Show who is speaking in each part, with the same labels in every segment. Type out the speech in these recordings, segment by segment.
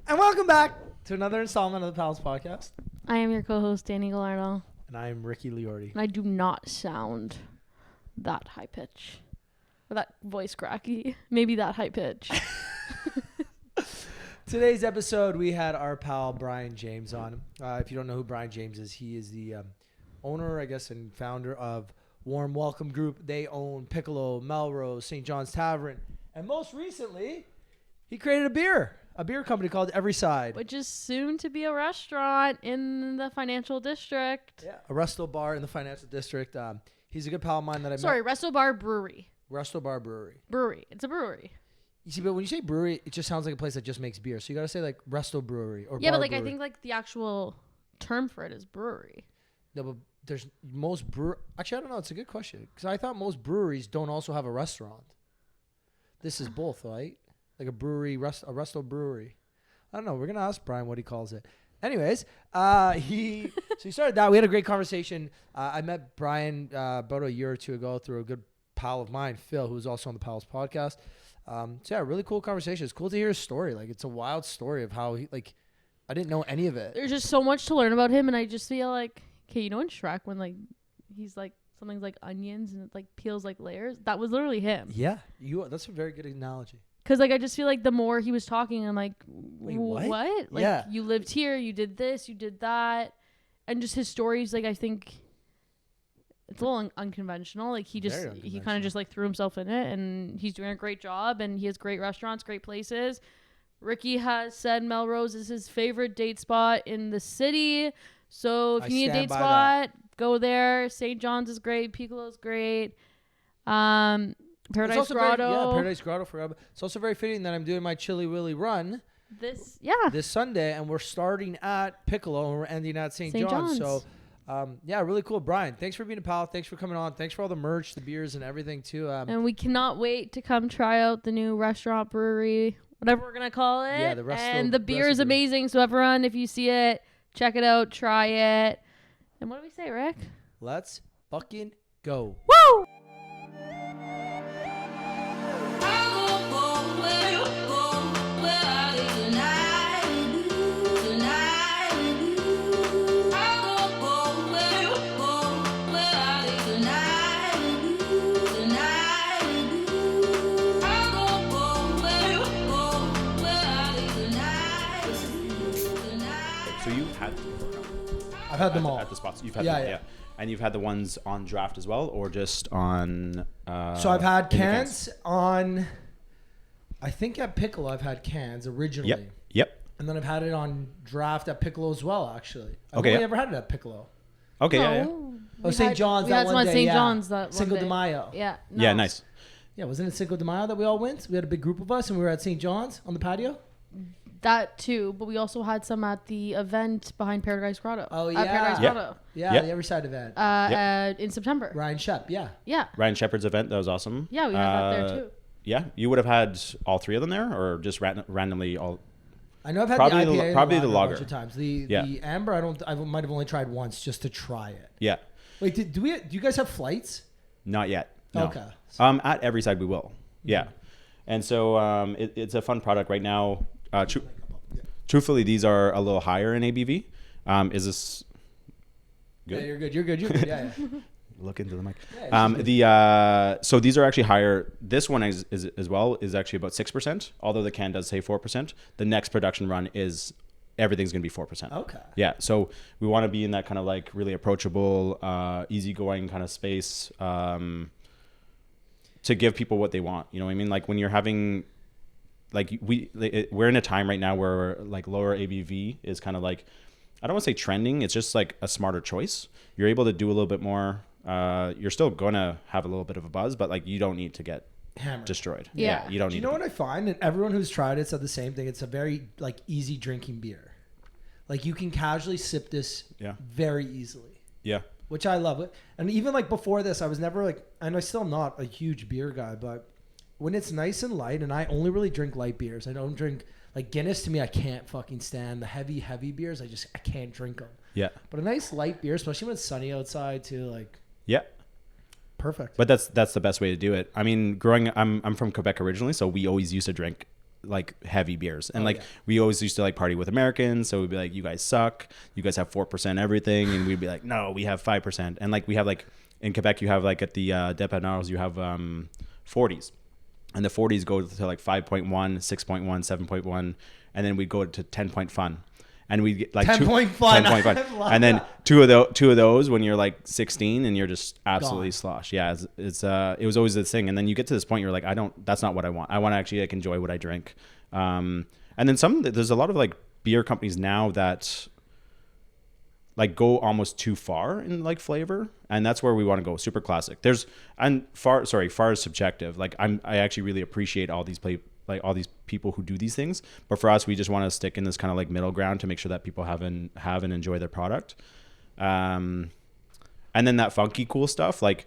Speaker 1: And welcome back to another installment of the Pals Podcast.
Speaker 2: I am your co-host, Danny Gallardo.
Speaker 1: And I am Ricky Liordi.
Speaker 2: And I do not sound that high pitch. Or that voice cracky. Maybe that high pitch.
Speaker 1: Today's episode, we had our pal Brian James on. If you don't know who Brian James is, he is the owner, I guess, and founder of Warm Welcome Group. They own Piccolo, Melrose, St. John's Tavern. And most recently, he created a beer company called Everyside.
Speaker 2: Which is soon to be a restaurant in the financial district.
Speaker 1: Yeah, a resto bar in the financial district. He's a good pal of mine that I met.
Speaker 2: Resto Bar Brewery.
Speaker 1: Resto Bar Brewery.
Speaker 2: Brewery. It's a brewery.
Speaker 1: You see, but when you say brewery, it just sounds like a place that just makes beer. So you got to say like Resto Brewery or
Speaker 2: Yeah,
Speaker 1: Bar
Speaker 2: but like
Speaker 1: Brewery.
Speaker 2: I think like the actual term for it is brewery.
Speaker 1: No, but there's most Actually, I don't know. It's a good question because I thought most breweries don't also have a restaurant. This is both, right? Like a brewery, a resto brewery. I don't know. We're gonna ask Brian what he calls it. Anyways, he started that. We had a great conversation. I met Brian about a year or two ago through a good pal of mine, Phil, who's also on the Pals Podcast. So yeah, really cool conversation. It's cool to hear his story. Like it's a wild story of how he I didn't know any of it.
Speaker 2: There's just so much to learn about him, and I just feel like, okay, you know in Shrek when like he's like something's like onions and it like peels like layers? That was literally him.
Speaker 1: Yeah, that's a very good analogy.
Speaker 2: Cause like I just feel like the more he was talking, I'm like,
Speaker 1: Wait, what?
Speaker 2: Like
Speaker 1: Yeah.
Speaker 2: you lived here, you did this, you did that, and just his stories. Like I think it's a little unconventional. Like he kind of just like threw himself in it, and he's doing a great job, and he has great restaurants, great places. Ricky has said Melrose is his favorite date spot in the city. So if you need a date spot, go there. St. John's is great. Piccolo's great. Paradise Grotto.
Speaker 1: Paradise Grotto forever. It's also very fitting that I'm doing my Chili Willy run this Sunday, and we're starting at Piccolo and we're ending at St. John's. So, really cool. Brian, thanks for being a pal. Thanks for coming on. Thanks for all the merch, the beers, and everything too.
Speaker 2: And we cannot wait to come try out the new restaurant brewery, whatever we're gonna call it. Yeah, and the beer is amazing. So everyone, if you see it, check it out, try it. And what do we say, Rick?
Speaker 1: Let's fucking go.
Speaker 2: Woo!
Speaker 1: I've had them all
Speaker 3: at the spots. You've had them all, yeah. And you've had the ones on draft as well, or just on.
Speaker 1: So I've had cans on. I think at Piccolo I've had cans originally.
Speaker 3: Yep.
Speaker 1: And then I've had it on draft at Piccolo as well. Actually, I've
Speaker 3: only
Speaker 1: ever had it at Piccolo.
Speaker 3: Okay.
Speaker 1: Oh, St. John's.
Speaker 2: We had some at St. John's that
Speaker 1: Cinco de Mayo.
Speaker 2: Yeah.
Speaker 3: Nice. Yeah, nice.
Speaker 1: Yeah, wasn't it Cinco de Mayo that we all went? We had a big group of us, and we were at St. John's on the patio.
Speaker 2: That too, but we also had some at the event behind Paradise Grotto.
Speaker 1: Oh yeah,
Speaker 2: Paradise Grotto.
Speaker 1: Yeah, the Everyside event.
Speaker 2: In September.
Speaker 1: Ryan Shep, yeah.
Speaker 3: Ryan Shepard's event, that was awesome.
Speaker 2: Yeah, we had that there too.
Speaker 3: Yeah, you would have had all three of them there, or just randomly all.
Speaker 1: I know I've had
Speaker 3: probably
Speaker 1: the IPA
Speaker 3: probably the lager
Speaker 1: a bunch of times. The amber, I might have only tried once just to try it.
Speaker 3: Yeah.
Speaker 1: Wait, do you guys have flights?
Speaker 3: Not yet. No.
Speaker 1: Okay.
Speaker 3: At Everyside we will. Yeah, and so it's a fun product right now. Truthfully, these are a little higher in ABV. Is this good?
Speaker 1: Yeah, you're good. Yeah.
Speaker 3: Look into the mic.
Speaker 1: Yeah,
Speaker 3: so these are actually higher. This one is as well is actually about 6%. Although the can does say 4%. The next production run is everything's going to be 4%.
Speaker 1: Okay.
Speaker 3: Yeah. So we want to be in that kind of like really approachable, easygoing kind of space to give people what they want. You know what I mean? Like when you're having. Like we're in a time right now where like lower ABV is kind of like, I don't want to say trending. It's just like a smarter choice. You're able to do a little bit more. You're still going to have a little bit of a buzz, but like you don't need to get
Speaker 1: hammered,
Speaker 3: destroyed.
Speaker 2: Yeah.
Speaker 3: You don't need.
Speaker 1: You know what I find? And everyone who's tried it said the same thing. It's a very like easy drinking beer. Like you can casually sip this very easily.
Speaker 3: Yeah.
Speaker 1: Which I love it. And even like before this, I was never like, and I'm still not a huge beer guy, but when it's nice and light, and I only really drink light beers. I don't drink like Guinness. To me, I can't fucking stand the heavy beers. I can't drink them.
Speaker 3: Yeah.
Speaker 1: But a nice light beer, especially when it's sunny outside, too. Like.
Speaker 3: Yeah.
Speaker 1: Perfect.
Speaker 3: But that's the best way to do it. I mean, I'm from Quebec originally, so we always used to drink like heavy beers. And we always used to like party with Americans. So we'd be like, you guys suck. You guys have 4% everything. And we'd be like, no, we have 5%. And like we have like in Quebec, you have like at the Dépanneurs, you have 40s. And the 40s go to like 5.1, 6.1, 7.1. And then we'd go to 10-point fun. And we get like
Speaker 1: 10-point fun.
Speaker 3: 10-point fun. And then two of those when you're like 16 and you're just absolutely slosh. Yeah, it was always this thing. And then you get to this point, you're like, that's not what I want. I want to actually like enjoy what I drink. And then there's a lot of like beer companies now that like go almost too far in like flavor, and that's where we want to go. Super classic. Far is subjective. Like I actually really appreciate all these people who do these things, but for us, we just want to stick in this kind of like middle ground to make sure that people have and enjoy their product. And then that funky cool stuff, like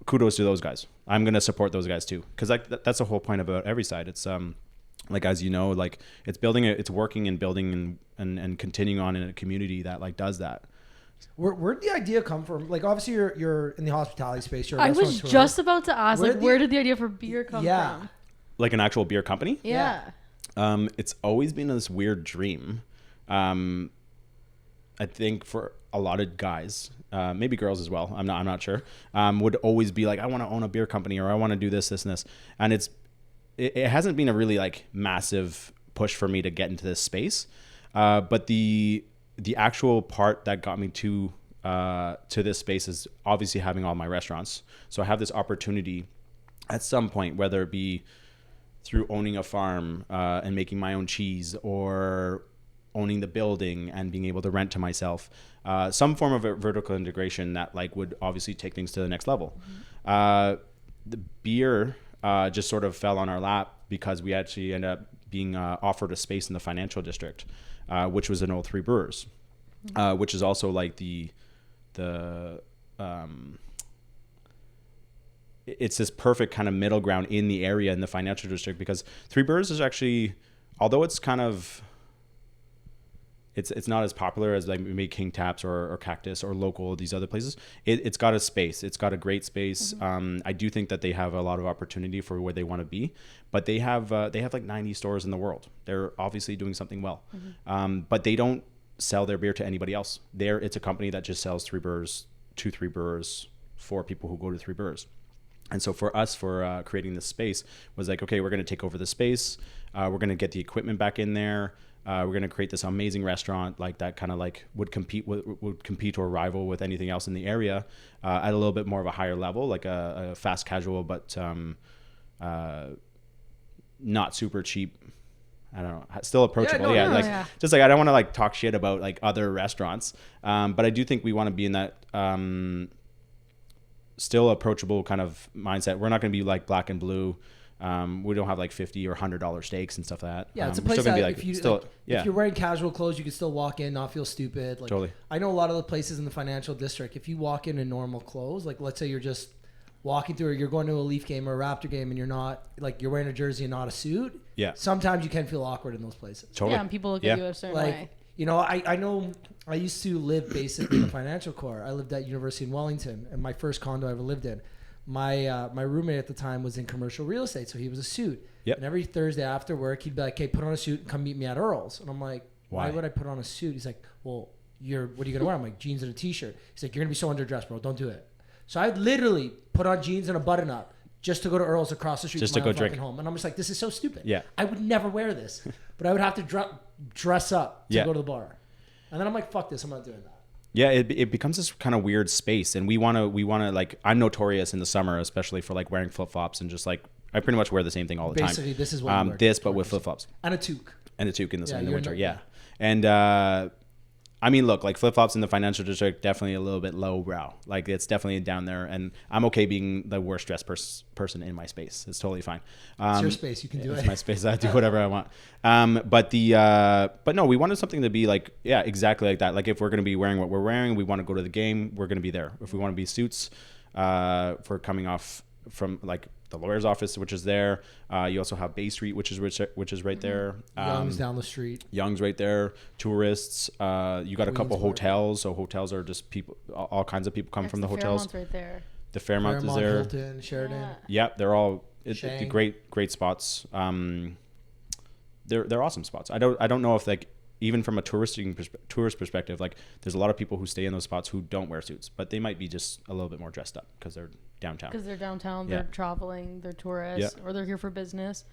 Speaker 3: kudos to those guys. I'm gonna support those guys too, because like that's the whole point about Everyside. It's like, as you know, like it's working and building and continuing on in a community that like does that.
Speaker 1: Where'd the idea come from? Like, obviously you're in the hospitality space. You're a
Speaker 2: I was
Speaker 1: restaurateur.
Speaker 2: just about to ask, where did the idea for beer come from?
Speaker 3: Like an actual beer company?
Speaker 2: Yeah.
Speaker 3: It's always been this weird dream. I think for a lot of guys, maybe girls as well, I'm not sure, would always be like, I want to own a beer company, or I want to do this and this. And it hasn't been a really like massive push for me to get into this space. But the actual part that got me to this space is obviously having all my restaurants. So I have this opportunity at some point, whether it be through owning a farm and making my own cheese, or owning the building and being able to rent to myself, some form of a vertical integration that like would obviously take things to the next level. The beer just sort of fell on our lap because we actually ended up being offered a space in the financial district, which was an old Three Brewers, which is also like it's this perfect kind of middle ground in the area in the financial district, because Three Brewers is actually, although it's kind of, it's not as popular as like maybe King Taps or Cactus or Local, these other places. It's got a space. It's got a great space. Mm-hmm. I do think that they have a lot of opportunity for where they want to be, but they have like 90 stores in the world. They're obviously doing something well, but they don't sell their beer to anybody else. It's a company that just sells Three Brewers to Three Brewers for people who go to Three Brewers. And so for us, creating this space was like, okay, we're going to take over the space. We're going to get the equipment back in there. We're going to create this amazing restaurant like that kind of like would compete or rival with anything else in the area at a little bit more of a higher level, like a fast casual, but not super cheap. I don't know, still approachable. Just like, I don't want to like talk shit about like other restaurants. But I do think we want to be in that still approachable kind of mindset. We're not going to be like Black and Blue. We don't have like $50 or $100 steaks and stuff like that.
Speaker 1: Yeah, it's a place that like, if you're wearing casual clothes, you can still walk in, not feel stupid. Like, totally. I know a lot of the places in the financial district, if you walk in normal clothes, like let's say you're just walking through, or you're going to a Leaf game or a Raptor game, and you're not like, you're wearing a jersey and not a suit. Yeah. Sometimes you can feel awkward in those places.
Speaker 2: Totally. Yeah, and people look at you a certain way.
Speaker 1: You know, I know I used to live basically in the financial core. I lived at University in Wellington, and my first condo I ever lived in. My roommate at the time was in commercial real estate, so he was a suit. Yep. And every Thursday after work, he'd be like, "Hey, put on a suit and come meet me at Earl's." And I'm like, "Why would I put on a suit?" He's like, "Well, what are you gonna wear?" I'm like, "Jeans and a t-shirt." He's like, "You're gonna be so underdressed, bro. Don't do it." So I'd literally put on jeans and a button-up just to go to Earl's across the street just to go drink home. And I'm just like, this is so stupid. Yeah. I would never wear this, but I would have to dress up to go to the bar. And then I'm like, fuck this, I'm not doing that.
Speaker 3: Yeah, it becomes this kind of weird space, and we want to like, I'm notorious in the summer, especially for like wearing flip flops and just like, I pretty much wear the same thing all the time.
Speaker 1: Basically, this is what you wear.
Speaker 3: But with flip flops
Speaker 1: and a toque
Speaker 3: in the winter. Yeah, and I mean, look, like flip flops in the financial district, definitely a little bit lowbrow. Like it's definitely down there, and I'm okay being the worst dressed person in my space. It's totally fine.
Speaker 1: It's your space. You can do it.
Speaker 3: It's my space. I do whatever I want. But no, we wanted something to be like, yeah, exactly like that. Like if we're going to be wearing what we're wearing, we want to go to the game, we're going to be there. If we want to be suits, for coming off from like the lawyer's office, which is there. You also have Bay Street, which is right there.
Speaker 1: Young's down the street.
Speaker 3: Young's right there. Tourists. You got a couple hotels. So hotels are just people. All kinds of people come from the hotels.
Speaker 2: Fairmont's right there.
Speaker 3: The Fairmont is there.
Speaker 1: Hilton, Sheridan.
Speaker 3: Yeah, they're all great spots. they're awesome spots. I don't know if like even from a tourist perspective, like there's a lot of people who stay in those spots who don't wear suits, but they might be just a little bit more dressed up because they're downtown.
Speaker 2: They're traveling, they're tourists, or they're here for business.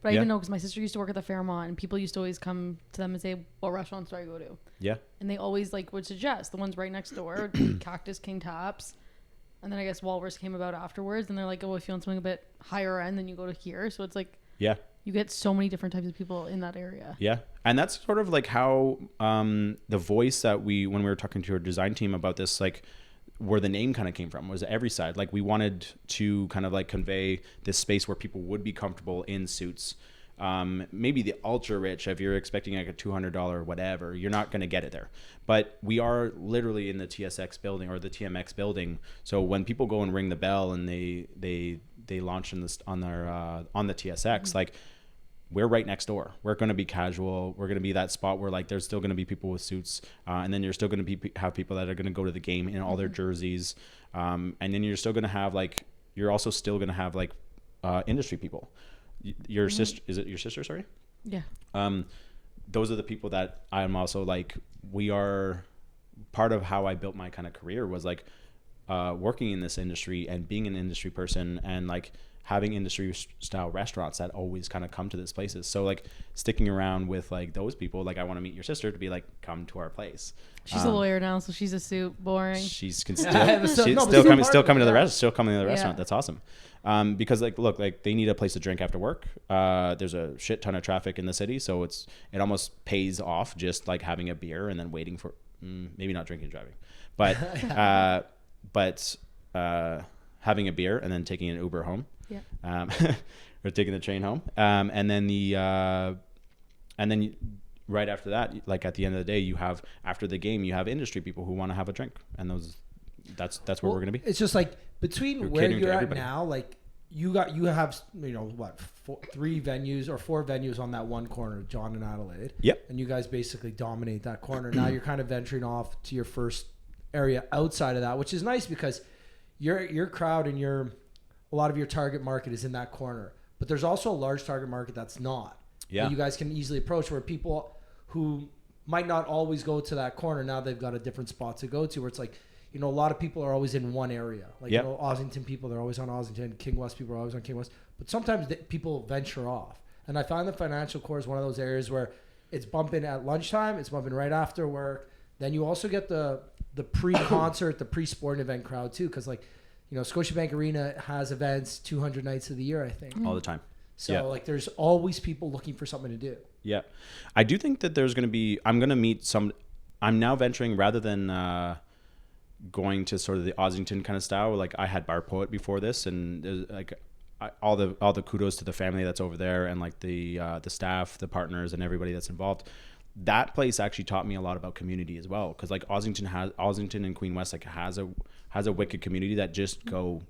Speaker 2: But I even know because my sister used to work at the Fairmont, and people used to always come to them and say, "What restaurants do I go to?"
Speaker 3: Yeah.
Speaker 2: And they always like would suggest the ones right next door, Cactus King Taps, and then I guess Walrus came about afterwards, and they're like, "Oh, if you want something a bit higher end, then you go to here." So it's like, you get so many different types of people in that area.
Speaker 3: Yeah, and that's sort of like how the voice that when we were talking to our design team about this, like where the name kind of came from was Everyside. Like we wanted to kind of like convey this space where people would be comfortable in suits. Maybe the ultra rich, if you're expecting like a $200 whatever, you're not going to get it there. But we are literally in the TSX building or the TMX building. So when people go and ring the bell and they launch on the TSX, like we're right next door. We're going to be casual. We're going to be that spot where like there's still going to be people with suits, and then you're still going to have people that are going to go to the game in all their jerseys, and then you're still going to have like industry people. Your sister, is it your sister? Sorry.
Speaker 2: Yeah.
Speaker 3: Those are the people that I'm also like. We are part of how I built my kind of career was like working in this industry and being an industry person and like having industry style restaurants that always kind of come to these places. So like sticking around with like those people, like I want to meet your sister to be like, come to our place.
Speaker 2: She's a lawyer now, so she's a suit. Boring.
Speaker 3: She's still coming to the restaurant. That's awesome. Because like, look, like they need a place to drink after work. There's a shit ton of traffic in the city. So it almost pays off just like having a beer and then waiting for, maybe not drinking and driving, but having a beer and then taking an Uber home. Yeah. Or taking the train home. And then right after that, like at the end of the day, after the game, you have industry people who want to have a drink, and that's where we're going to be.
Speaker 1: It's just like between where you're at now, like you have, what, 3 venues or 4 venues on that one corner, John and Adelaide.
Speaker 3: Yep.
Speaker 1: And you guys basically dominate that corner. Now you're kind of venturing off to your first area outside of that, which is nice because your crowd and a lot of your target market is in that corner, but there's also a large target market that's not.
Speaker 3: Yeah.
Speaker 1: That you guys can easily approach, where people who might not always go to that corner, now they've got a different spot to go to, where it's like, a lot of people are always in one area. Like, Ossington people, they're always on Ossington. King West people are always on King West. But sometimes people venture off. And I find the financial core is one of those areas where it's bumping at lunchtime, it's bumping right after work. Then you also get the pre-concert, the pre-sporting event crowd too, because like, Scotiabank Arena has events 200 nights of the year, I think.
Speaker 3: All the time.
Speaker 1: So like there's always people looking for something to do.
Speaker 3: Yeah. I do think that there's going to be, I'm now venturing rather than going to sort of the Ossington kind of style. Like I had Bar Poet before this, and there's like all the kudos to the family that's over there and like the staff, the partners and everybody that's involved. That place actually taught me a lot about community as well. Cause like Ossington and Queen West like has a wicked community that just go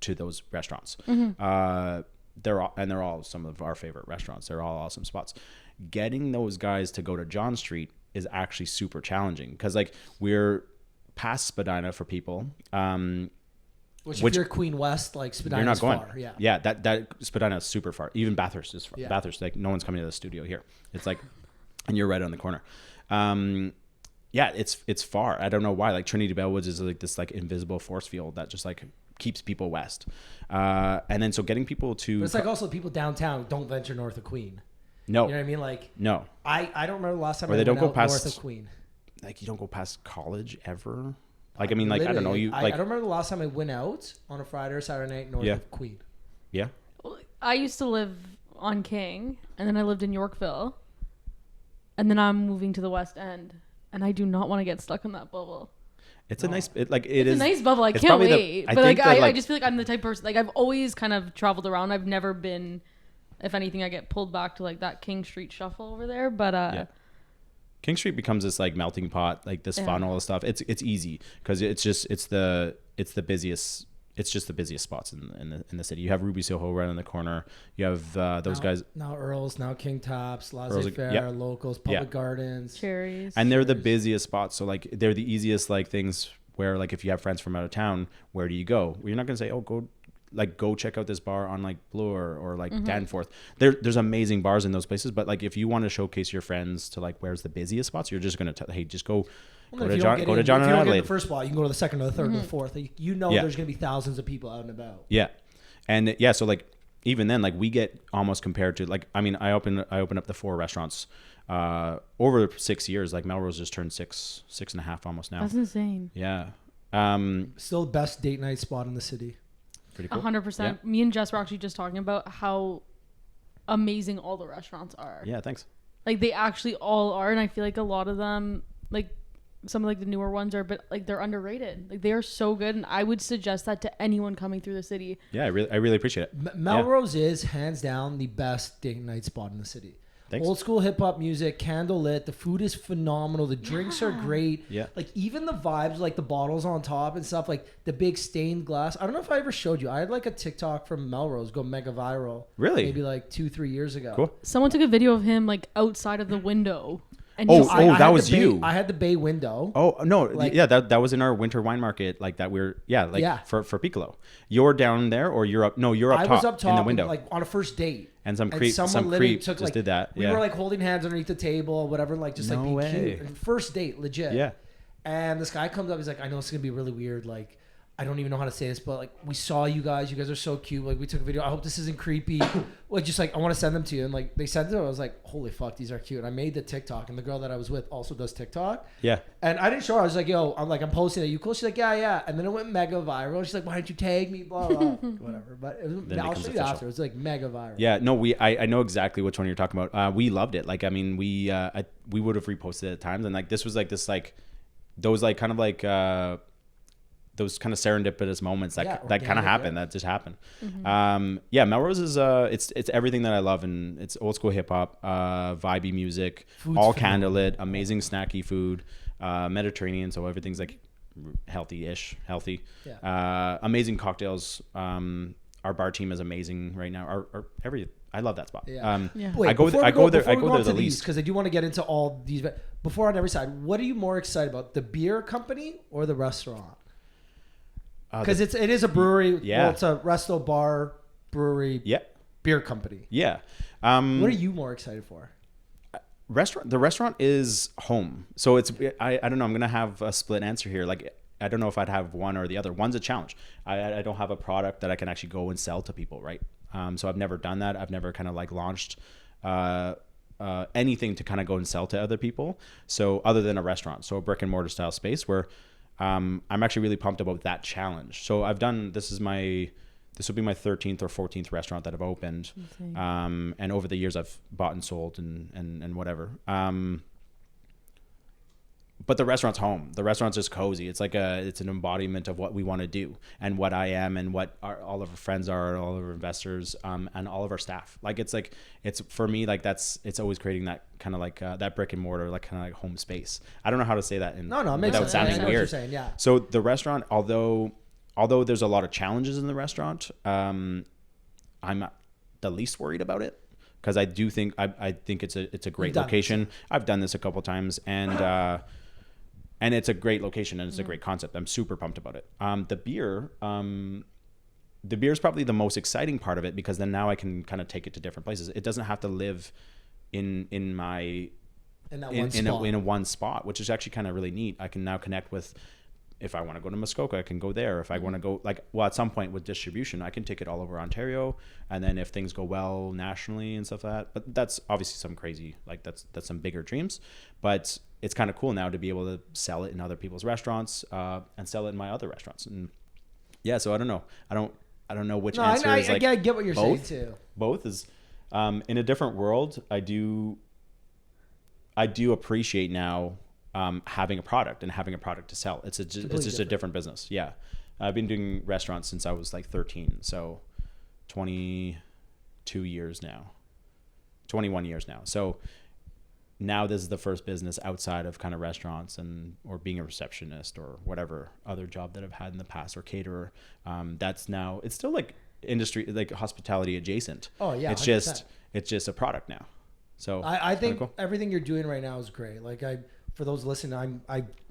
Speaker 3: to those restaurants. Mm-hmm. They're all some of our favorite restaurants. They're all awesome spots. Getting those guys to go to John Street is actually super challenging because like we're past Spadina for people.
Speaker 1: Which if you're Queen West, like Spadina's
Speaker 3: you're not going.
Speaker 1: Far. Yeah.
Speaker 3: Yeah. That Spadina is super far. Even Bathurst is far.
Speaker 1: Yeah.
Speaker 3: Bathurst, like no one's coming to the studio here. It's like, and you're right on the corner. Yeah, it's far. I don't know why. Like Trinity Bellwoods is like this like invisible force field that just like keeps people west. And then so getting people to.
Speaker 1: But it's like also people downtown don't venture north of Queen.
Speaker 3: No.
Speaker 1: You know what I mean? Like
Speaker 3: no.
Speaker 1: I don't remember the last time
Speaker 3: or
Speaker 1: I
Speaker 3: they
Speaker 1: went
Speaker 3: don't go
Speaker 1: out
Speaker 3: past,
Speaker 1: north of Queen.
Speaker 3: Like you don't go past College ever. Like I mean, like I don't know you.
Speaker 1: I
Speaker 3: Like
Speaker 1: don't remember the last time I went out on a Friday or Saturday night north of Queen.
Speaker 3: Yeah.
Speaker 2: I used to live on King, and then I lived in Yorkville, and then I'm moving to the West End, and I do not want to get stuck in that bubble.
Speaker 3: It's a nice. It's
Speaker 2: a nice bubble. I can't wait. But like I just feel like I'm the type of person. Like I've always kind of traveled around. I've never been. If anything, I get pulled back to like that King Street shuffle over there. But
Speaker 3: King Street becomes this like melting pot, like this funnel of stuff. It's easy because it's the busiest. It's just the busiest spots in the city. You have Ruby Soho right on the corner. You have those guys.
Speaker 1: Now Earl's, now King Tops, Laissez-Faire, Locals, Public Gardens,
Speaker 2: Cherries.
Speaker 3: And they're the busiest spots. So like they're the easiest like things where like if you have friends from out of town, where do you go? Well, you're not gonna say, oh, go like go check out this bar on like Bloor or like Danforth. There's amazing bars in those places, but like if you want to showcase your friends to like where's the busiest spots, you're just gonna hey, just go to John and
Speaker 1: If you don't
Speaker 3: Adelaide.
Speaker 1: get in the first spot, you can go to the second or the third or the fourth. Like, there's gonna be thousands of people out and about.
Speaker 3: Yeah, and yeah, so like even then, like we get almost compared to like I mean I opened up the 4 restaurants over 6 years. Like Melrose just turned 6.5 almost now.
Speaker 2: That's insane.
Speaker 3: Yeah.
Speaker 1: Still the best date night spot in the city.
Speaker 3: Pretty cool.
Speaker 2: 100%.
Speaker 3: Yeah.
Speaker 2: Me and Jess were actually just talking about how amazing all the restaurants are.
Speaker 3: Yeah, thanks.
Speaker 2: Like they actually all are, and I feel like a lot of them, like some of like the newer ones are, but like they're underrated. Like they are so good, and I would suggest that to anyone coming through the city.
Speaker 3: Yeah, I really appreciate it.
Speaker 1: Melrose is hands down the best date night spot in the city.
Speaker 3: Thanks.
Speaker 1: Old school hip hop music, candle lit. The food is phenomenal. The drinks are great.
Speaker 3: Yeah.
Speaker 1: Like even the vibes, like the bottles on top and stuff, like the big stained glass. I don't know if I ever showed you. I had like a TikTok from Melrose go mega viral.
Speaker 3: Really?
Speaker 1: Maybe like 2-3 years ago.
Speaker 3: Cool.
Speaker 2: Someone took a video of him like outside of the window. And
Speaker 1: I
Speaker 3: that
Speaker 1: had
Speaker 3: was
Speaker 1: the bay,
Speaker 3: you.
Speaker 1: I had the bay window.
Speaker 3: Oh no,
Speaker 1: Like-
Speaker 3: yeah, that was in our winter wine market, like that for Piccolo. You're down there or you're up? No, you're up
Speaker 1: I
Speaker 3: top,
Speaker 1: was up top
Speaker 3: in the window,
Speaker 1: like on a first date.
Speaker 3: and some
Speaker 1: someone literally
Speaker 3: creep just
Speaker 1: like,
Speaker 3: did that.
Speaker 1: We
Speaker 3: Yeah,
Speaker 1: were like holding hands underneath the table or whatever, like just like
Speaker 3: No
Speaker 1: being
Speaker 3: way.
Speaker 1: cute. And first date, legit.
Speaker 3: yeah,
Speaker 1: And this guy comes up, he's like, I know it's gonna be really weird, like I don't even know how to say this, but like we saw you guys are so cute. Like we took a video. I hope this isn't creepy. Like just like I want to send them to you. And like they sent it. I was like, holy fuck, these are cute. And I made the TikTok, and the girl that I was with also does TikTok.
Speaker 3: yeah.
Speaker 1: And I didn't show her. I was like, yo, I'm posting it. You cool? She's like, yeah. And then it went mega viral. She's like, why didn't you tag me? Blah blah. Whatever. But it was,
Speaker 3: Then it
Speaker 1: I'll
Speaker 3: becomes
Speaker 1: show you
Speaker 3: official.
Speaker 1: after. It was like mega viral.
Speaker 3: Yeah, no, I know exactly which one you're talking about. We loved it. Like, I mean, we would have reposted it at times, and like this was like this like those like kind of like those kind of serendipitous moments that kind of
Speaker 1: organic,
Speaker 3: happen.
Speaker 1: yeah.
Speaker 3: That just happen. Yeah, Melrose is it's everything that I love, and it's old school hip hop, vibey music,
Speaker 1: Food's
Speaker 3: all
Speaker 1: phenomenal.
Speaker 3: candlelit, amazing snacky food, Mediterranean, so everything's like healthy.
Speaker 1: Yeah.
Speaker 3: Amazing cocktails. Our bar team is amazing right now. I love that spot.
Speaker 1: Yeah.
Speaker 2: Yeah.
Speaker 1: Wait,
Speaker 3: I go
Speaker 1: before
Speaker 3: there.
Speaker 1: we
Speaker 3: I go there.
Speaker 1: before
Speaker 3: I
Speaker 1: we
Speaker 3: go
Speaker 1: on
Speaker 3: there
Speaker 1: to
Speaker 3: the
Speaker 1: these,
Speaker 3: least.
Speaker 1: because I do want to get into all these. Before on Everyside, what are you more excited about, the beer company or the restaurant? Because it is a brewery.
Speaker 3: Yeah.
Speaker 1: Well, it's a resto bar brewery.
Speaker 3: Yeah.
Speaker 1: Beer company.
Speaker 3: Yeah.
Speaker 1: What are you more excited for?
Speaker 3: The restaurant is home, so it's I don't know, I'm gonna have a split answer here. Like I don't know if I'd have one or the other. One's a challenge. I don't have a product that I can actually go and sell to people, right? So I've never done that. I've never kind of like launched anything to kind of go and sell to other people, so other than a restaurant, so a brick and mortar style space where I'm actually really pumped about that challenge. So I've done this will be my 13th or 14th restaurant that I've opened. And over the years I've bought and sold and whatever. But the restaurant's home. The restaurant's just cozy. It's like it's an embodiment of what we want to do and what I am and what all of our friends are, all of our investors, and all of our staff. Like it's for me, like it's always creating that kind of like that brick and mortar, like kind of like home space. I don't know how to say that
Speaker 1: No, it makes
Speaker 3: without
Speaker 1: sense.
Speaker 3: sounding
Speaker 1: I know what you're
Speaker 3: weird.
Speaker 1: saying, yeah.
Speaker 3: So the restaurant, although there's a lot of challenges in the restaurant, I'm the least worried about it, because I do think I think it's a great location. I've done this a couple times, and it's a great location and it's a great concept. I'm super pumped about it. The beer is probably the most exciting part of it, because then now I can kind of take it to different places. It doesn't have to live in one spot, which is actually kind of really neat. I can now connect with, if I want to go to Muskoka, I can go there. If I want to go, at some point with distribution, I can take it all over Ontario. And then if things go well nationally and stuff like that, but that's obviously some crazy, like that's some bigger dreams, but it's kind of cool now to be able to sell it in other people's restaurants, and sell it in my other restaurants. And yeah, so I don't know. I don't know which answer is like.
Speaker 1: I get what you're saying too.
Speaker 3: Both is, in a different world. I do appreciate now, having a product and having a product to sell. It's just a different business. Yeah. I've been doing restaurants since I was like 13. So 22 years now, 21 years now. So now this is the first business outside of kind of restaurants or being a receptionist or whatever other job that I've had in the past, or caterer. That's now, it's still like industry, like hospitality adjacent.
Speaker 1: Oh yeah.
Speaker 3: It's
Speaker 1: 100%.
Speaker 3: just a product now. So
Speaker 1: I think
Speaker 3: cool.
Speaker 1: everything you're doing right now is great. Like for those listening,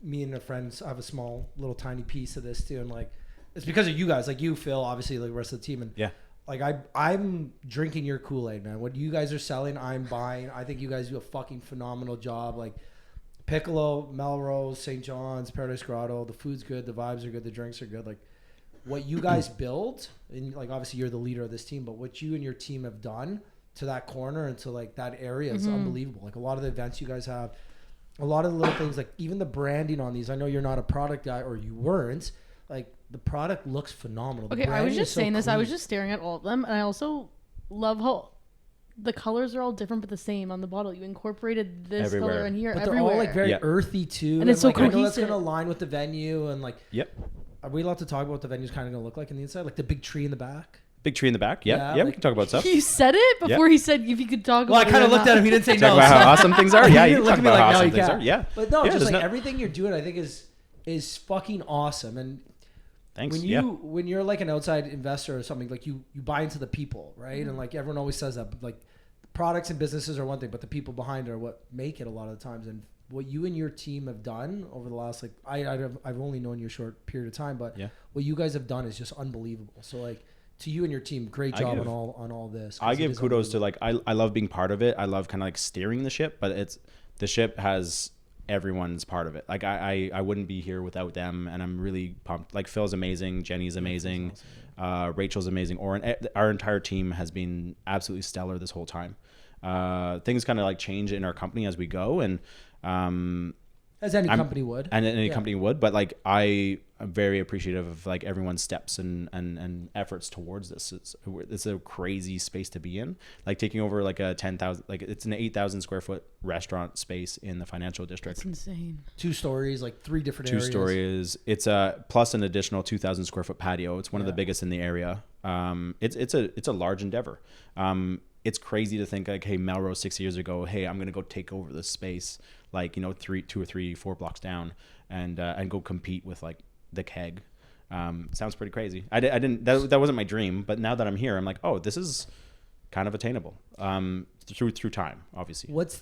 Speaker 1: me and a friend have a small little tiny piece of this too. And like, it's because of you guys, like you, Phil, obviously, like the rest of the team, and
Speaker 3: Yeah.
Speaker 1: like I'm drinking your Kool-Aid, man. What you guys are selling, I'm buying. I think you guys do a fucking phenomenal job. Like Piccolo, Melrose, St. John's, Paradise Grotto, the food's good, the vibes are good, the drinks are good. Like what you guys build, and like obviously you're the leader of this team, but what you and your team have done to that corner and to like that area is unbelievable. Like a lot of the events you guys have, a lot of the little things, like even the branding on these. I know you're not a product guy, or you weren't. Like the product looks phenomenal.
Speaker 2: Okay, I was just saying this. I was just staring at all of them, and I also love how the colors are all different but the same on the bottle. You incorporated this
Speaker 3: Everywhere.
Speaker 2: color in here,
Speaker 1: but
Speaker 2: everywhere.
Speaker 1: they're all like very earthy too,
Speaker 2: and it's so
Speaker 1: like, I
Speaker 2: cohesive.
Speaker 1: know that's gonna align with the venue and like.
Speaker 3: Yep.
Speaker 1: Are we allowed to talk about what the venue's kind of gonna look like in the inside, like the big tree in the back?
Speaker 3: Big tree in the back. Yeah,
Speaker 1: like,
Speaker 3: we can talk about stuff.
Speaker 2: He said it before he said if you could talk about
Speaker 1: Well, I
Speaker 2: it
Speaker 1: kind
Speaker 2: or
Speaker 1: of looked
Speaker 2: not.
Speaker 1: at him. He didn't say
Speaker 3: Talk
Speaker 1: no.
Speaker 3: about
Speaker 1: so-
Speaker 3: how awesome things are. Yeah, you
Speaker 1: look
Speaker 3: talk
Speaker 1: at me
Speaker 3: about
Speaker 1: like,
Speaker 3: how
Speaker 1: no,
Speaker 3: awesome
Speaker 1: you
Speaker 3: things
Speaker 1: can't.
Speaker 3: are. Yeah.
Speaker 1: But no,
Speaker 3: Yeah,
Speaker 1: just
Speaker 3: there's
Speaker 1: like
Speaker 3: no-
Speaker 1: everything you're doing, I think is fucking awesome. And
Speaker 3: Thanks.
Speaker 1: when you're like an outside investor or something, like you buy into the people, right? And like everyone always says that, but like products and businesses are one thing, but the people behind it are what make it a lot of the times. And what you and your team have done over the last, like I've only known you a short period of time, but what you guys have done is just unbelievable. So like to you and your team, great job on all this.
Speaker 3: I give kudos to like I love being part of it. I love kind of like steering the ship, but the ship has everyone's part of it. Like I wouldn't be here without them, and I'm really pumped. Like Phil's amazing, Jenny's amazing, Rachel's amazing. Our entire team has been absolutely stellar this whole time. Things kind of like change in our company as we go, and
Speaker 1: as any company would,
Speaker 3: and any company would. But like I'm very appreciative of like everyone's steps and efforts towards this. It's a crazy space to be in. Like taking over like a 10,000, like it's an 8,000 square foot restaurant space in the financial district.
Speaker 2: That's insane.
Speaker 1: 2 stories, like 3 different
Speaker 3: Two
Speaker 1: areas.
Speaker 3: stories. It's plus an additional 2,000 square foot patio. It's one of the biggest in the area. It's a large endeavor. It's crazy to think like, hey, Melrose 6 years ago, hey, I'm gonna go take over this space, like 2 or 3, 4 blocks down, and go compete with like the Keg. Sounds pretty crazy. I didn't. That wasn't my dream, but now that I'm here, I'm like, oh, this is kind of attainable. Through time, obviously.
Speaker 1: What's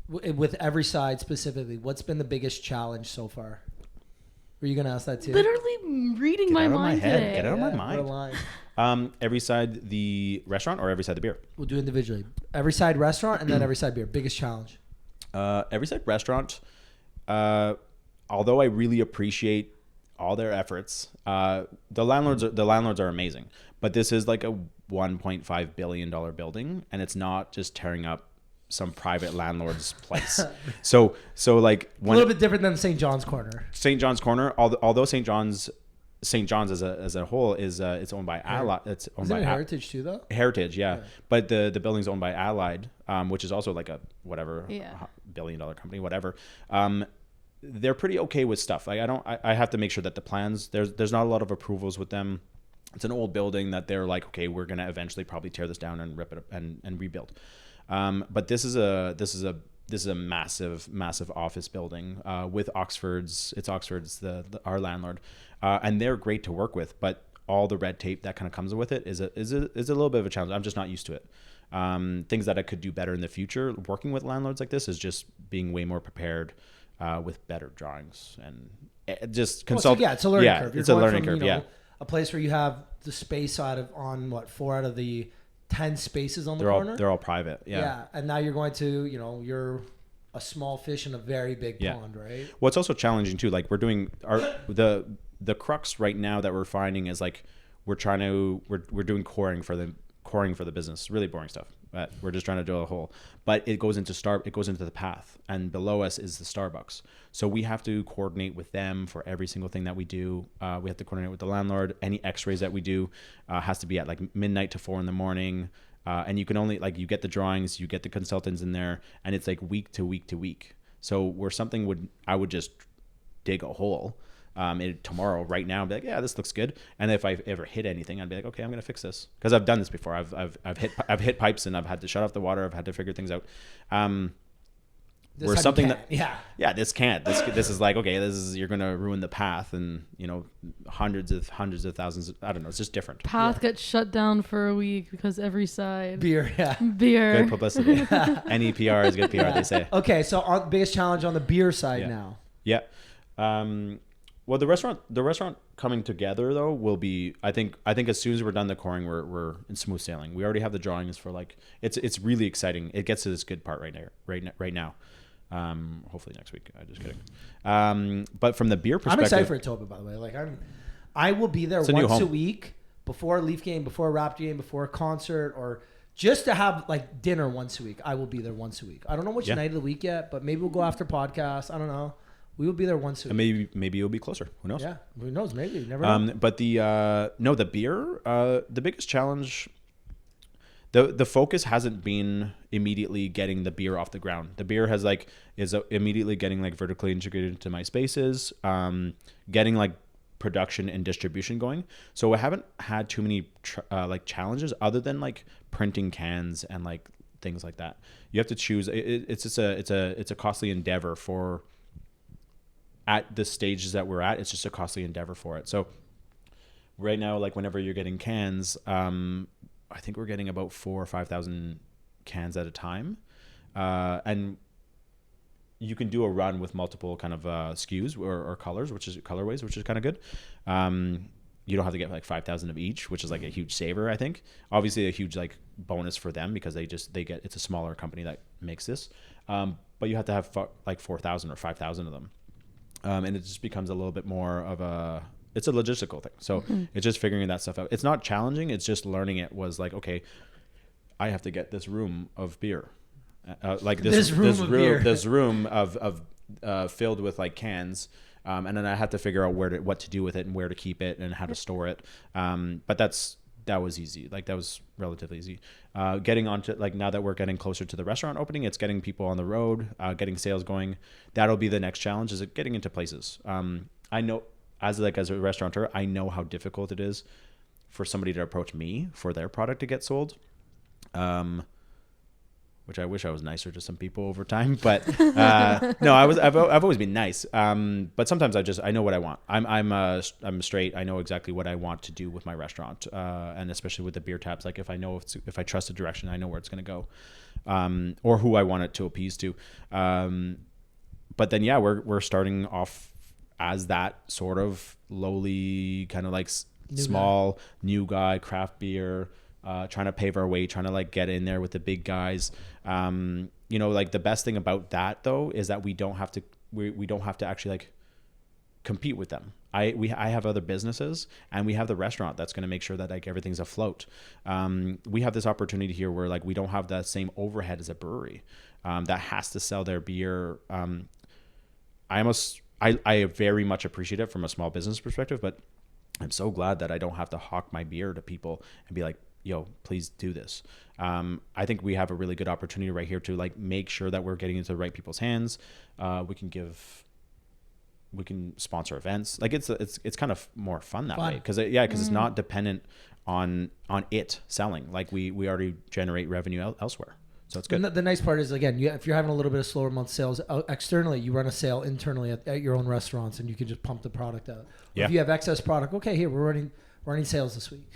Speaker 1: with Everyside specifically? What's been the biggest challenge so far? Were you gonna ask that too?
Speaker 2: Literally reading my mind today.
Speaker 3: Get out of my
Speaker 1: What a
Speaker 3: mind.
Speaker 1: line.
Speaker 3: Everyside the restaurant or Everyside the beer?
Speaker 1: We'll do individually. Everyside restaurant and then Everyside beer. Biggest challenge.
Speaker 3: Everyside restaurant. Although I really appreciate all their efforts, the landlords are amazing. But this is like a $1.5 billion building, and it's not just tearing up some private landlord's place. So like
Speaker 1: A little bit different than St. John's Corner.
Speaker 3: St. John's Corner, although St. John's as a whole is it's owned by Allied. It's owned
Speaker 1: Isn't
Speaker 3: by
Speaker 1: it Heritage too though?
Speaker 3: Heritage, yeah. But the building's owned by Allied, which is also like a whatever billion-dollar company, whatever. They're pretty okay with stuff. Like I have to make sure that the plans there's not a lot of approvals with them. It's an old building that they're like, okay, we're gonna eventually probably tear this down and rip it up and rebuild. But this is a massive office building with Oxford's. It's Oxford's our landlord, and they're great to work with. But all the red tape that kind of comes with it is a little bit of a challenge. I'm just not used to it. Things that I could do better in the future working with landlords like this is just being way more prepared with better drawings and just consult.
Speaker 1: It's a learning curve.
Speaker 3: It's a learning curve.
Speaker 1: A place where you have the space on 4 out of the 10 spaces on the corner.
Speaker 3: They're all private. Yeah.
Speaker 1: And now you're going to, you're a small fish in a very big pond, right?
Speaker 3: Well, it's also challenging too. Like we're doing the crux right now that we're finding is like we're doing coring for the business. Really boring stuff. But we're just trying to drill a hole. But it goes into the path, and below us is the Starbucks. So we have to coordinate with them for every single thing that we do. We have to coordinate with the landlord. Any X-rays that we do has to be at like midnight to 4 a.m. And you can only you get the drawings, you get the consultants in there, and it's like week to week to week. So I would just dig a hole tomorrow, right now, and be like, yeah, this looks good. And if I ever hit anything, I'd be like, okay, I'm gonna fix this because I've done this before. I've hit pipes and I've had to shut off the water. I've had to figure things out. This can't. This is like, okay, you're gonna ruin the path, and hundreds of thousands. I don't know. It's just different.
Speaker 2: Path got shut down for a week because Everyside
Speaker 1: beer.
Speaker 3: Good publicity. Any PR is good PR. They say.
Speaker 1: Okay, so biggest challenge on the beer side now.
Speaker 3: Yeah. Well, the restaurant coming together though will be. I think as soon as we're done the coring, we're in smooth sailing. We already have the drawings for like it's really exciting. It gets to this good part right now. Hopefully next week. I'm just kidding. But from the beer perspective,
Speaker 1: I'm excited for Etobicoke, by the way. Like I will be there once a week before a Leaf game, before a Raptor game, before a concert, or just to have like dinner once a week. I will be there once a week. I don't know which night of the week yet, but maybe we'll go after podcast. I don't know. We will be there once a week.
Speaker 3: And maybe it'll be closer. Who knows?
Speaker 1: Yeah, who knows? Maybe. You never know.
Speaker 3: But the beer, the biggest challenge, the focus hasn't been immediately getting the beer off the ground. The beer is immediately getting like vertically integrated into my spaces, getting like production and distribution going. So I haven't had too many like challenges other than like printing cans and like things like that. You have to choose. It's a costly endeavor for. At the stages that we're at, it's just a costly endeavor for it. So right now, like whenever you're getting cans, I think we're getting about 4,000 or 5,000 cans at a time. And you can do a run with multiple kind of SKUs or colorways, which is kind of good. You don't have to get like 5,000 of each, which is like a huge saver, I think. Obviously a huge like bonus for them because it's a smaller company that makes this. But you have to have like 4,000 or 5,000 of them. And it just becomes a little bit more of it's a logistical thing. So it's just figuring that stuff out. It's not challenging. It's just learning it was like, okay, I have to get this room of beer. Like this room of filled with like cans. And then I had to figure out what to do with it and where to keep it and how to store it. But that was easy. Like that was relatively easy. Getting onto like now that we're getting closer to the restaurant opening, it's getting people on the road, getting sales going. That'll be the next challenge is getting into places. I know as a restaurateur, I know how difficult it is for somebody to approach me for their product to get sold. Which I wish I was nicer to some people over time, but no, I've always been nice. But sometimes I know what I want. I'm straight. I know exactly what I want to do with my restaurant, and especially with the beer taps. Like if I trust the direction, I know where it's going to go, or who I want it to appease to. But then we're starting off as that sort of lowly kind of like new guy craft beer. Trying to pave our way, trying to like get in there with the big guys. Like the best thing about that though is that we don't have to actually like compete with them. I have other businesses and we have the restaurant that's going to make sure that like everything's afloat. We have this opportunity here where like we don't have that same overhead as a brewery that has to sell their beer. I very much appreciate it from a small business perspective, but I'm so glad that I don't have to hawk my beer to people and be like, yo, please do this. I think we have a really good opportunity right here to like make sure that we're getting into the right people's hands. We can sponsor events. Like it's kind of more fun that way because it's not dependent on it selling. Like we already generate revenue elsewhere. So it's good.
Speaker 1: And the nice part is, again, if you're having a little bit of slower month sales externally, you run a sale internally at your own restaurants and you can just pump the product out. If you have excess product, okay, here, we're running sales this week.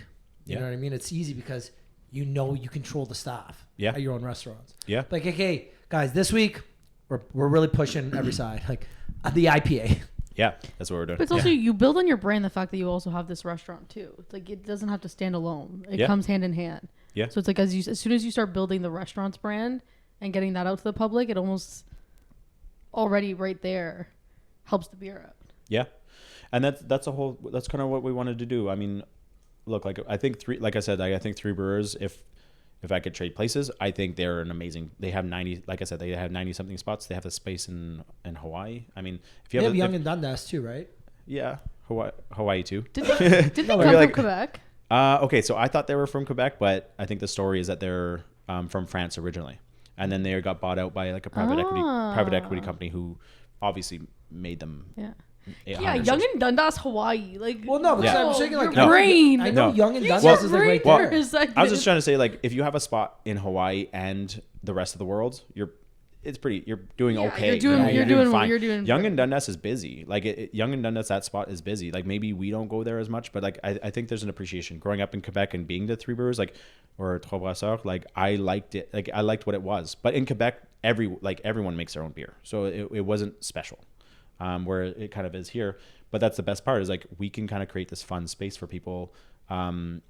Speaker 1: You know what I mean? It's easy because you control the staff at your own restaurants.
Speaker 3: Yeah.
Speaker 1: Like, okay, guys, this week we're really pushing Everyside, like the IPA.
Speaker 3: Yeah, that's what we're doing.
Speaker 2: But it's also you build on your brand the fact that you also have this restaurant too. It's like it doesn't have to stand alone. It comes hand in hand.
Speaker 3: Yeah.
Speaker 2: So it's like as soon as you start building the restaurant's brand and getting that out to the public, it almost already right there helps the beer out.
Speaker 3: Yeah. And that's kind of what we wanted to do. I mean, look, like I think Three Brewers, if I could trade places, I think they're an amazing. They have 90, like I said, they have 90 something spots. They have the space in Hawaii. I mean, if you
Speaker 1: have Young and Dundas too, right?
Speaker 3: Yeah, Hawaii too.
Speaker 2: Did they come from Quebec?
Speaker 3: Okay, so I thought they were from Quebec, but I think the story is that they're from France originally, and then they got bought out by like a private equity company who obviously made them.
Speaker 2: Yeah. Yeah, Young and Dundas, Hawaii. Like,
Speaker 1: well, no, because I'm saying like
Speaker 2: your brain.
Speaker 1: I know Young and Dundas is like right there.
Speaker 3: I was just trying to say, like, if you have a spot in Hawaii and the rest of the world, you're doing okay. You're doing fine. Young and Dundas is busy. Like, Young and Dundas, that spot is busy. Like, maybe we don't go there as much, but like, I think there's an appreciation. Growing up in Quebec and being the Three Brewers, like, or Trois Brasseurs, like, I liked it. Like, I liked what it was. But in Quebec, everyone makes their own beer, so it wasn't special. where it kind of is here. But that's the best part, is like we can kind of create this fun space for people in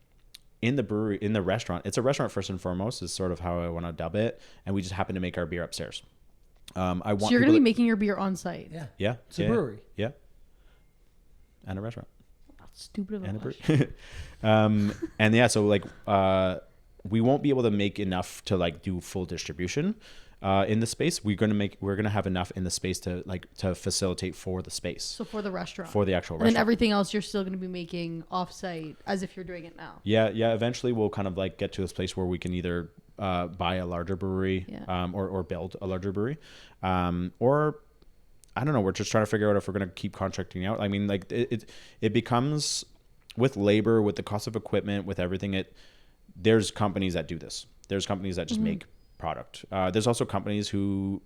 Speaker 3: the brewery, in the restaurant. It's a restaurant first and foremost, is sort of how I want to dub it. And we just happen to make our beer upstairs.
Speaker 2: So you're going to be making your beer on site.
Speaker 1: Yeah.
Speaker 3: Yeah.
Speaker 1: It's a brewery.
Speaker 3: Yeah. And a restaurant.
Speaker 2: That's stupid of a
Speaker 3: question. And yeah, so like we won't be able to make enough to like do full distribution in the space. We're gonna have enough in the space to facilitate for the space.
Speaker 2: So for the restaurant.
Speaker 3: For the actual
Speaker 2: and
Speaker 3: restaurant.
Speaker 2: then everything else you're still going to be making off-site as if you're doing it now.
Speaker 3: Yeah. Eventually we'll kind of like get to this place where we can either buy a larger brewery or build a larger brewery. Or I don't know. We're just trying to figure out if we're going to keep contracting out. I mean, like it becomes, with labor, with the cost of equipment, with everything, there's companies that do this. There's companies that just make product. There's also companies who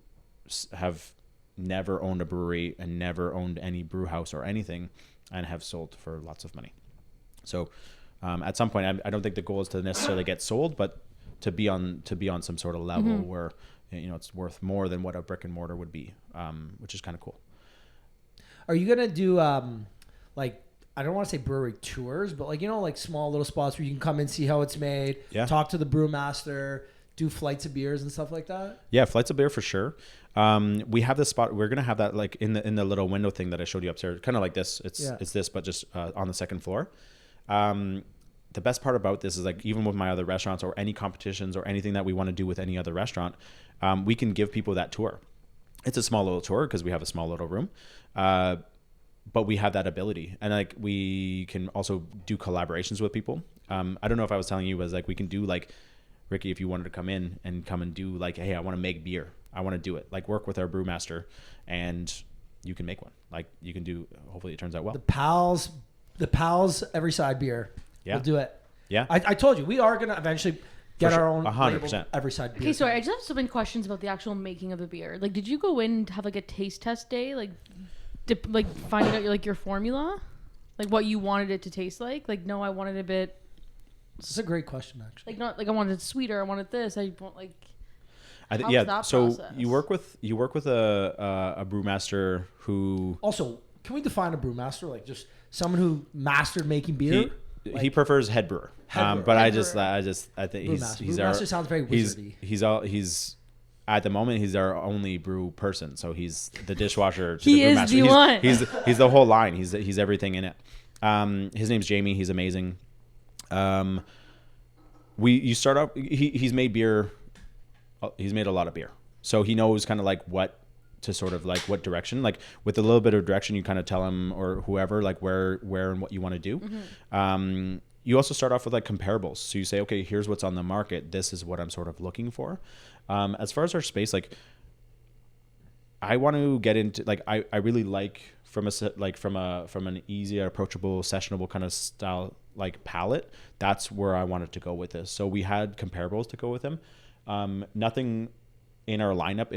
Speaker 3: have never owned a brewery and never owned any brew house or anything and have sold for lots of money. So at some point, I don't think the goal is to necessarily get sold, but to be on some sort of level where, you know, it's worth more than what a brick and mortar would be, which is kind of cool.
Speaker 1: Are you gonna do like, I don't want to say brewery tours, but like, you know, like small little spots where you can come and see how it's made, talk to the brewmaster, do flights of beers and stuff like that? Yeah,
Speaker 3: flights of beer for sure. We have this spot. We're gonna have that like in the little window thing that I showed you upstairs, kind of like this. It's this, but just on the second floor. The best part about this is, like, even with my other restaurants or any competitions or anything that we want to do with any other restaurant, we can give people that tour. It's a small little tour because we have a small little room, but we have that ability, and like we can also do collaborations with people. I don't know if I was telling you, was like we can do like, Ricky, if you wanted to come in and do like, hey, I want to make beer, I want to do it, like work with our brewmaster, and you can make one. Like you can do. Hopefully, it turns out well.
Speaker 1: The Pals Everyside beer.
Speaker 3: Yeah.
Speaker 1: We'll do it.
Speaker 3: Yeah.
Speaker 1: I told you, we are going to eventually get our own
Speaker 3: 100%
Speaker 1: Everyside beer.
Speaker 2: Okay, sorry, I just have so many questions about the actual making of the beer. Like, did you go in and have like a taste test day? Like, finding out your formula? Like what you wanted it to taste like? Like, no, I wanted a bit...
Speaker 1: This is a great question, actually.
Speaker 2: Like, not like I wanted it sweeter, I wanted this. I want like...
Speaker 3: So process? you work with a brewmaster who...
Speaker 1: Also, can we define a brewmaster? Like just someone who mastered making beer?
Speaker 3: He prefers head brewer. But I think he's our...
Speaker 1: Brewmaster sounds very wizardy.
Speaker 3: He's at the moment, he's our only brew person. So he's the dishwasher to
Speaker 2: the brewmaster.
Speaker 3: He is the one. He's the whole line. He's everything in it. His name's Jamie. He's amazing. You start off, he's made beer. He's made a lot of beer. So he knows kind of like what to sort of like what direction, like with a little bit of direction, you kind of tell him or whoever, like where and what you want to do. You also start off with like comparables. So you say, okay, here's what's on the market. This is what I'm sort of looking for. As far as our space, like I want to get into, like, I really like from an easy, approachable, sessionable kind of style, like palette. That's where I wanted to go with this. So we had comparables to go with them. Nothing in our lineup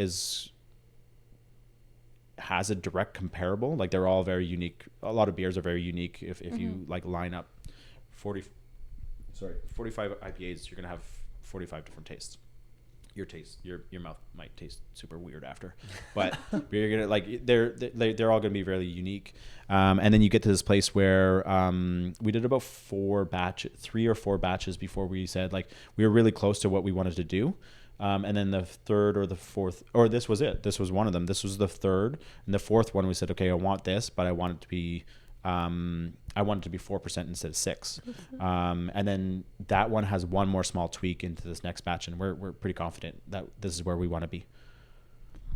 Speaker 3: has a direct comparable. Like they're all very unique. A lot of beers are very unique. If you like line up 45 IPAs, you're gonna have 45 different tastes. Your mouth might taste super weird after, but you're gonna like they're all gonna be really unique. And then you get to this place where we did about 3 or 4 batches before we said like we were really close to what we wanted to do. And then the third or the fourth, or this was it. This was one of them. This was the third, and the fourth one we said, okay, I want this, but I want it to be, 4% instead of 6. And then that one has one more small tweak into this next batch, and we're pretty confident that this is where we want to be.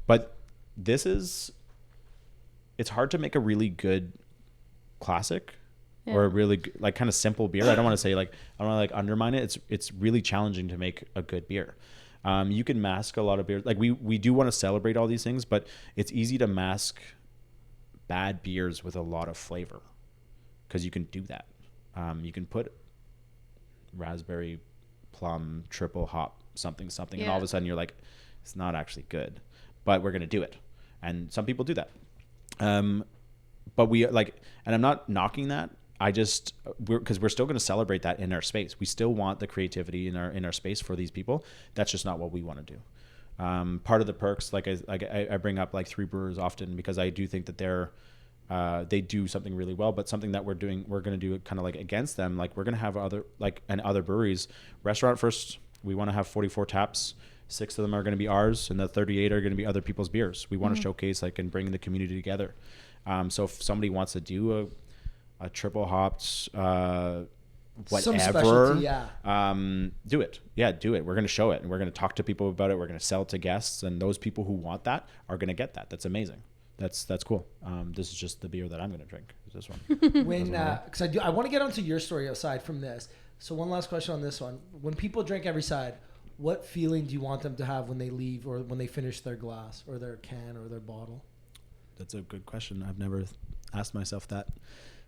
Speaker 3: But it's hard to make a really good classic. Yeah. Or a really like kind of simple beer. I don't want to say like, I don't want to like undermine it. It's really challenging to make a good beer. You can mask a lot of beers. Like we do want to celebrate all these things, but it's easy to mask bad beers with a lot of flavor because you can do that. You can put raspberry, plum, triple hop, something, and all of a sudden you're like, it's not actually good, but we're going to do it. And some people do that. But we like, and I'm not knocking that. Because we're still going to celebrate that in our space. We still want the creativity in our space for these people. That's just not what we want to do. Part of the perks, like I bring up like 3 brewers often because I do think that they do something really well, but something that we're going to do kind of like against them. Like we're going to have other breweries. Restaurant first, we want to have 44 taps. 6 of them are going to be ours, and the 38 are going to be other people's beers. We want to showcase like and bring the community together. So if somebody wants to do a triple hopped, whatever, do it. Yeah, do it. We're going to show it, and we're going to talk to people about it. We're going to sell it to guests, and those people who want that are going to get that. That's amazing. That's cool. This is just the beer that I'm going to drink. Is this one?
Speaker 1: Because I want to get onto your story aside from this. So one last question on this one: when people drink Everyside, what feeling do you want them to have when they leave or when they finish their glass or their can or their bottle?
Speaker 3: That's a good question. I've never asked myself that.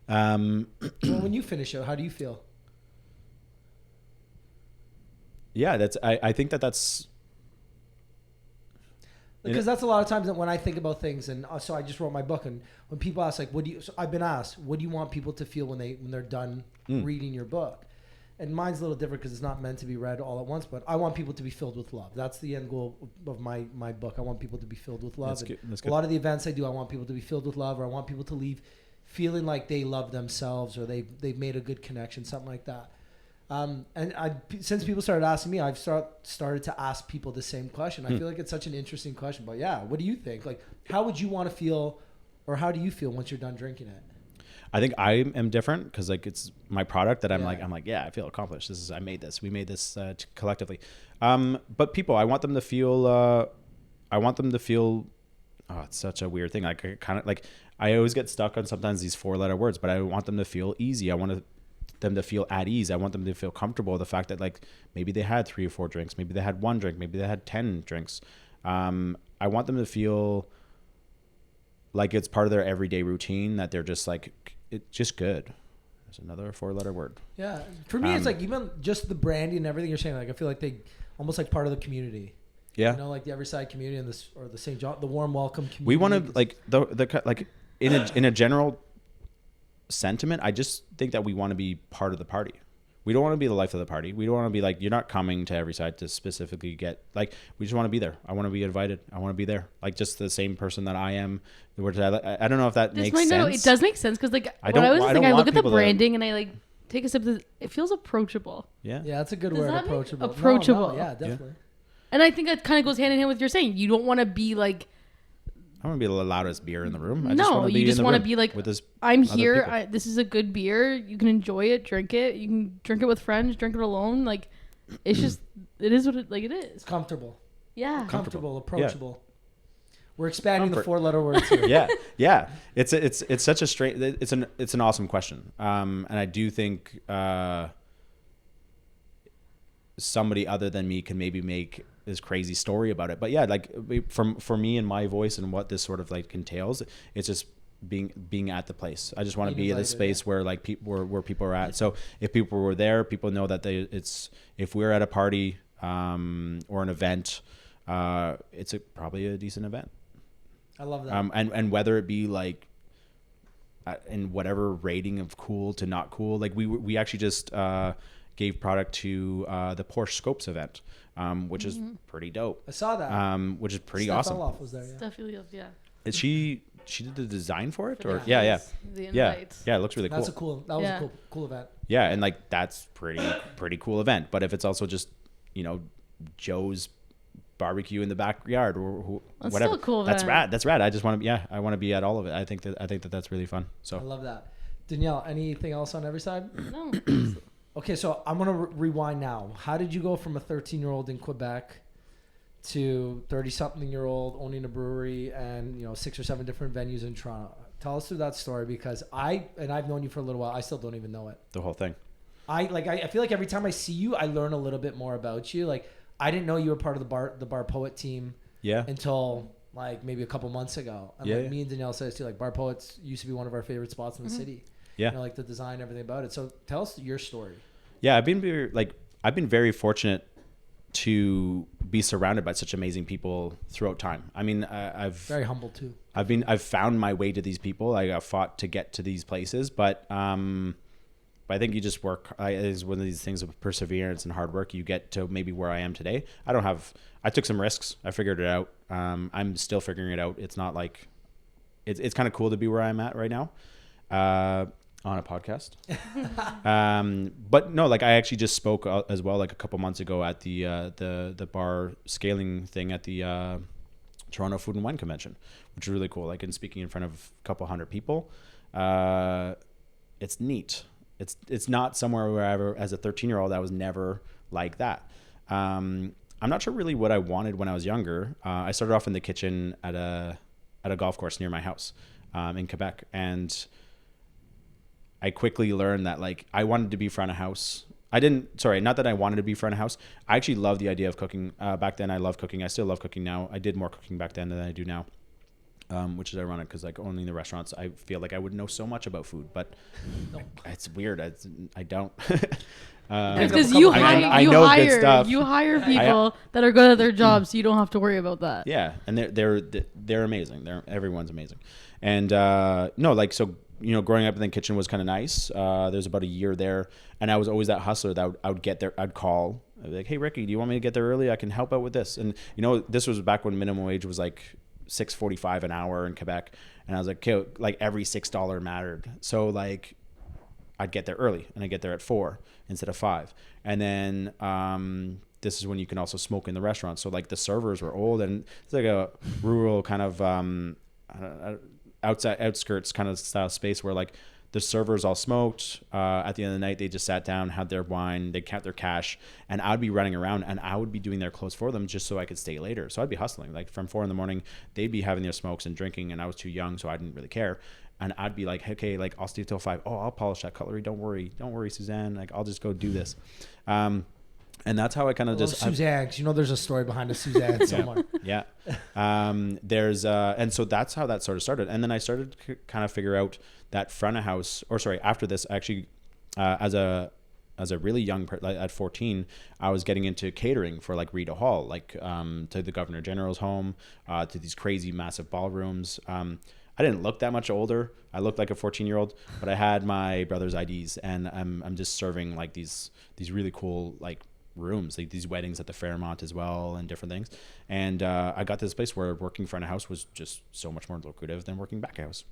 Speaker 1: Well, when you finish it, how do you feel?
Speaker 3: Yeah, I think that's
Speaker 1: because that's a lot of times that when I think about things, and so I just wrote my book, and when people ask like, I've been asked, what do you want people to feel when they're done reading your book? And mine's a little different because it's not meant to be read all at once, but I want people to be filled with love. That's the end goal of my book. I want people to be filled with love.
Speaker 3: That's good.
Speaker 1: A lot of the events I do, I want people to be filled with love, or I want people to leave feeling like they love themselves or they've made a good connection, something like that. Since people started asking me, I've started to ask people the same question. I feel like it's such an interesting question, but yeah, what do you think? Like, how would you want to feel, or how do you feel once you're done drinking it?
Speaker 3: I think I am different because like it's my product that I'm like, yeah, I feel accomplished. We made this collectively. But people, I want them to feel, oh, it's such a weird thing. Like I always get stuck on sometimes these 4-letter words, but I want them to feel easy. I want them to feel at ease. I want them to feel comfortable with the fact that like maybe they had 3 or 4 drinks, maybe they had 1 drink, maybe they had 10 drinks. I want them to feel like it's part of their everyday routine, that they're just like, it's just good. There's another 4-letter word.
Speaker 1: Yeah. For me, it's like even just the branding and everything you're saying, like I feel like they almost like part of the community.
Speaker 3: Yeah.
Speaker 1: You know, like the Everyside community and the St. John, the warm welcome community.
Speaker 3: We want to like like in a general sentiment, I just think that we want to be part of the party. We don't want to be the life of the party. We don't want to be like, you're not coming to Everyside to specifically get, like, we just want to be there. I want to be invited. I want to be there. Like just the same person that I am. I don't know if that makes sense.
Speaker 2: No, it does make sense. Cause like I look at the branding and I like take a sip of this, it feels approachable.
Speaker 3: Yeah.
Speaker 1: Yeah. That's a good word. Approachable.
Speaker 2: Approachable.
Speaker 1: No, yeah, definitely.
Speaker 3: Yeah.
Speaker 2: And I think that kind of goes hand in hand with what you're saying. You don't want to be like,
Speaker 3: I want to be the loudest beer in the room.
Speaker 2: You just want to be like, I'm here. This is a good beer. You can enjoy it, drink it. You can drink it with friends, drink it alone. Like, it's just, it is what it is.
Speaker 1: Comfortable.
Speaker 2: Yeah.
Speaker 1: Comfortable, approachable. Yeah. We're expanding the 4-letter words here.
Speaker 3: Yeah. It's such a straight. It's an awesome question. And I do think somebody other than me can maybe make this crazy story about it, but yeah, like for me and my voice and what this sort of like entails, it's just being at the place. I just want to be in the space where like where people are at. So if people were there, people know that if we're at a party or an event, it's probably a decent event.
Speaker 1: I love that.
Speaker 3: And whether it be like in whatever rating of cool to not cool, like we actually just gave product to the Porsche Scopes event, which is pretty dope.
Speaker 1: I saw that.
Speaker 3: Which is pretty awesome.
Speaker 1: Steph was there,
Speaker 2: yeah.
Speaker 3: Is she did the design for it, or
Speaker 2: yeah.
Speaker 3: The invites. Yeah, it looks really
Speaker 1: That
Speaker 3: cool.
Speaker 1: was a cool event.
Speaker 3: Yeah, and like that's pretty cool event. But if it's also just Joe's barbecue in the backyard or
Speaker 2: that's
Speaker 3: whatever,
Speaker 2: still a cool
Speaker 3: that's
Speaker 2: event.
Speaker 3: That's rad. I just want to I want to be at all of it. I think that that's really fun. So
Speaker 1: I love that. Danielle, anything else on Everyside?
Speaker 2: No.
Speaker 1: Okay, so I'm going to rewind now. How did you go from a 13-year-old in Quebec to 30-something-year-old owning a brewery and 6 or 7 different venues in Toronto? Tell us through that story, because I've known you for a little while. I still don't even know it.
Speaker 3: The whole thing.
Speaker 1: I feel like every time I see you, I learn a little bit more about you. Like, I didn't know you were part of the Bar Poet team until like maybe a couple months ago. And me and Danielle says too, like Bar Poets used to be one of our favorite spots in the city. Yeah. Like the design, everything about it. So tell us your story. Yeah,
Speaker 3: I've been very fortunate to be surrounded by such amazing people throughout time. I mean, I've
Speaker 1: very humble too.
Speaker 3: I've found my way to these people. I got fought to get to these places, but But I think you just work. Is one of these things of perseverance and hard work. You get to maybe where I am today. I took some risks. I figured it out. I'm still figuring it out. It's not like, it's kind of cool to be where I'm at right now, on a podcast. But no, like I actually just spoke as well, like a couple months ago at the bar scaling thing at the Toronto Food and Wine Convention, which is really cool. Like, in speaking in front of a couple hundred people, it's neat. It's not somewhere where I ever, as a 13-year-old, I was never like that. I'm not sure really what I wanted when I was younger. I started off in the kitchen at a golf course near my house, in Quebec. And I quickly learned that, like, I wanted to be front of house. Not that I wanted to be front of house. I actually loved the idea of cooking. Back then I loved cooking. I still love cooking now. I did more cooking back then than I do now. Which is ironic because, like, owning the restaurants, I feel like I would know so much about food, but it's weird. I don't.
Speaker 2: Because you hire people that are good at their jobs, so you don't have to worry about that.
Speaker 3: Yeah, and they're amazing. Everyone's amazing, and no, like, so, you know, growing up in the kitchen was kind of nice. There's about a year there, and I was always that hustler that I would get there. I'd call. I'd be like, "Hey, Ricky, do you want me to get there early? I can help out with this." And, you know, this was back when minimum wage was like $6.45 an hour in Quebec, and I was like, okay, like every $6 mattered. So, like, I'd get there early, and I'd get there at 4 instead of 5. And then this is when you can also smoke in the restaurant. So, like, the servers were old, and it's like a rural kind of outskirts kind of style space where, like, the servers all smoked. At the end of the night, they just sat down, had their wine, they'd count their cash, and I would be running around, and I would be doing their clothes for them just so I could stay later. So I'd be hustling, like, from 4 a.m, they'd be having their smokes and drinking, and I was too young, so I didn't really care. And I'd be like, okay, like, I'll stay till 5. Oh, I'll polish that cutlery. Don't worry, Suzanne. Like, I'll just go do this. And that's how I kind of just
Speaker 1: Suzanne, because, you know, there's a story behind a Suzanne somewhere.
Speaker 3: Yeah. And so that's how that sort of started. And then I started to kind of figure out that front of house, after this, actually, as a really young like at 14, I was getting into catering for, like, Rita Hall, like, to the Governor General's home, to these crazy massive ballrooms. I didn't look that much older. I looked like a 14-year-old, but I had my brother's IDs, and I'm just serving, like, these really cool, like, rooms, like these weddings at the Fairmont as well, and different things. And I got to this place where working front of house was just so much more lucrative than working back of house.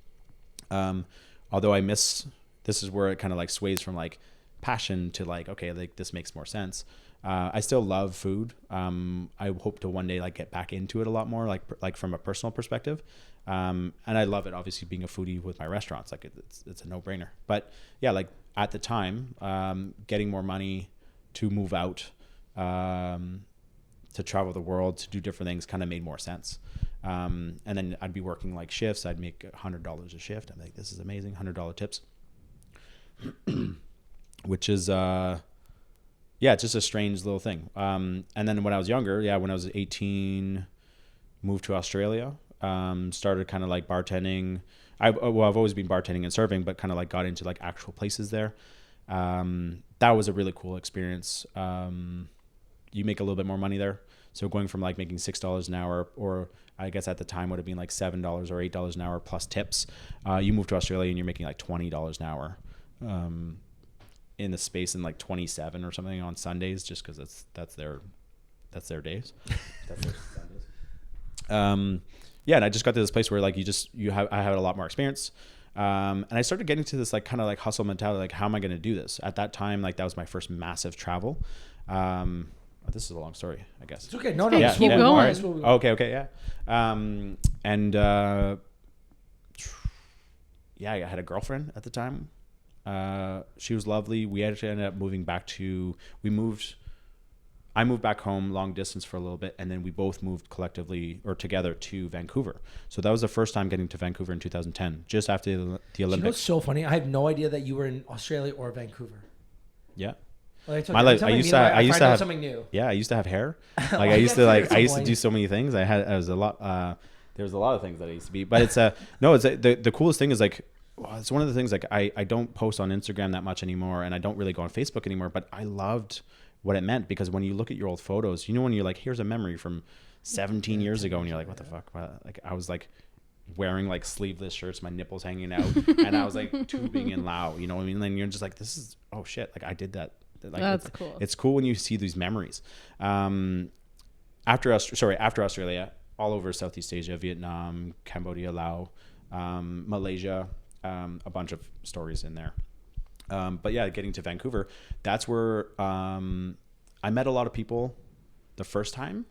Speaker 3: Although this is where it kind of, like, sways from, like, passion to, like, okay, like, this makes more sense. I still love food. I hope to one day, like, get back into it a lot more, like from a personal perspective. And I love it, obviously, being a foodie with my restaurants. Like, it's a no-brainer. But yeah, like, at the time, getting more money to move out, to travel the world, to do different things, kind of made more sense. And then I'd be working, like, shifts. I'd make $100 a shift. I'm like, this is amazing. $100 tips, which is, it's just a strange little thing. And then when I was younger, when I was 18, moved to Australia, started kind of, like, bartending. I've always been bartending and serving, but kind of, like, got into, like, actual places there. That was a really cool experience. You make a little bit more money there. So going from, like, making $6 an hour, or I guess at the time would have been like $7 or $8 an hour plus tips. You move to Australia and you're making like $20 an hour, in the space in like 27 or something on Sundays, just because that's their days. That's their Sundays. And I just got to this place where, like, I had a lot more experience. And I started getting to this, like, kind of, like, hustle mentality, like, how am I going to do this? At that time, like, that was my first massive travel. This is a long story, I guess.
Speaker 1: It's okay. No,
Speaker 2: keep going.
Speaker 3: Right. Okay, yeah. I had a girlfriend at the time. She was lovely. We actually ended up moving back I moved back home long distance for a little bit, and then we both moved collectively or together to Vancouver. So that was the first time getting to Vancouver in 2010, just after the Olympics.
Speaker 1: You know what's so funny? I had no idea that you were in Australia or Vancouver.
Speaker 3: Yeah.
Speaker 1: Well,
Speaker 3: my life. I used to have
Speaker 1: something new.
Speaker 3: Yeah, I used to have hair. Like, I used to do so many things. There was a lot of things that I used to be. But it's the coolest thing is, like, it's one of the things, like, I don't post on Instagram that much anymore, and I don't really go on Facebook anymore. But I loved what it meant, because when you look at your old photos, you know, when you're like, here's a memory from 17 years ago, and you're like, what the fuck? Like, I was like, wearing like sleeveless shirts, my nipples hanging out, and I was like tubing in Lao, you know what I mean? And then you're just like, this is, oh shit, like I did that. Like,
Speaker 2: That's cool.
Speaker 3: It's cool when you see these memories. After Australia, all over Southeast Asia, Vietnam, Cambodia, Laos, Malaysia, a bunch of stories in there. But yeah, getting to Vancouver, that's where I met a lot of people the first time.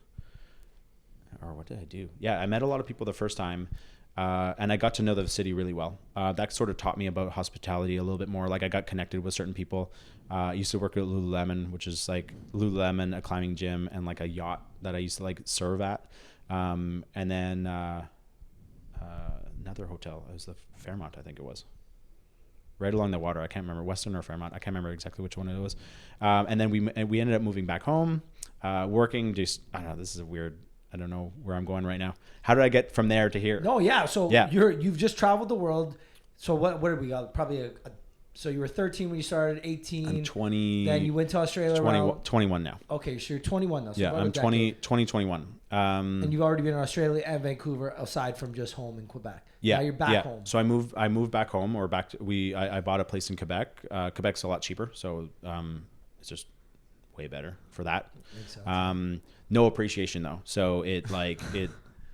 Speaker 3: Or what did I do? Yeah, I met a lot of people the first time. And I got to know the city really well. That sort of taught me about hospitality a little bit more. Like I got connected with certain people. I used to work at Lululemon, which is like Lululemon, a climbing gym, and like a yacht that I used to like serve at. And then another hotel. It was the Fairmont, I think it was. Right along the water. I can't remember, Weston or Fairmont. I can't remember exactly which one it was. And then we ended up moving back home, working. Just I don't know. This is a weird. I don't know where I'm going right now. How did I get from there to here?
Speaker 1: No, yeah. So you've just traveled the world. So what did we got? Probably so you were 13 when you started, 18.
Speaker 3: I'm 20.
Speaker 1: Then you went to Australia
Speaker 3: 21 now.
Speaker 1: Okay, so you're 21 now. So
Speaker 3: yeah, I'm 2021.
Speaker 1: And you've already been in Australia and Vancouver aside from just home in Quebec.
Speaker 3: Yeah.
Speaker 1: Now you're back home.
Speaker 3: So I moved back home I bought a place in Quebec. Quebec's a lot cheaper. So it's just way better for that. No appreciation though. So it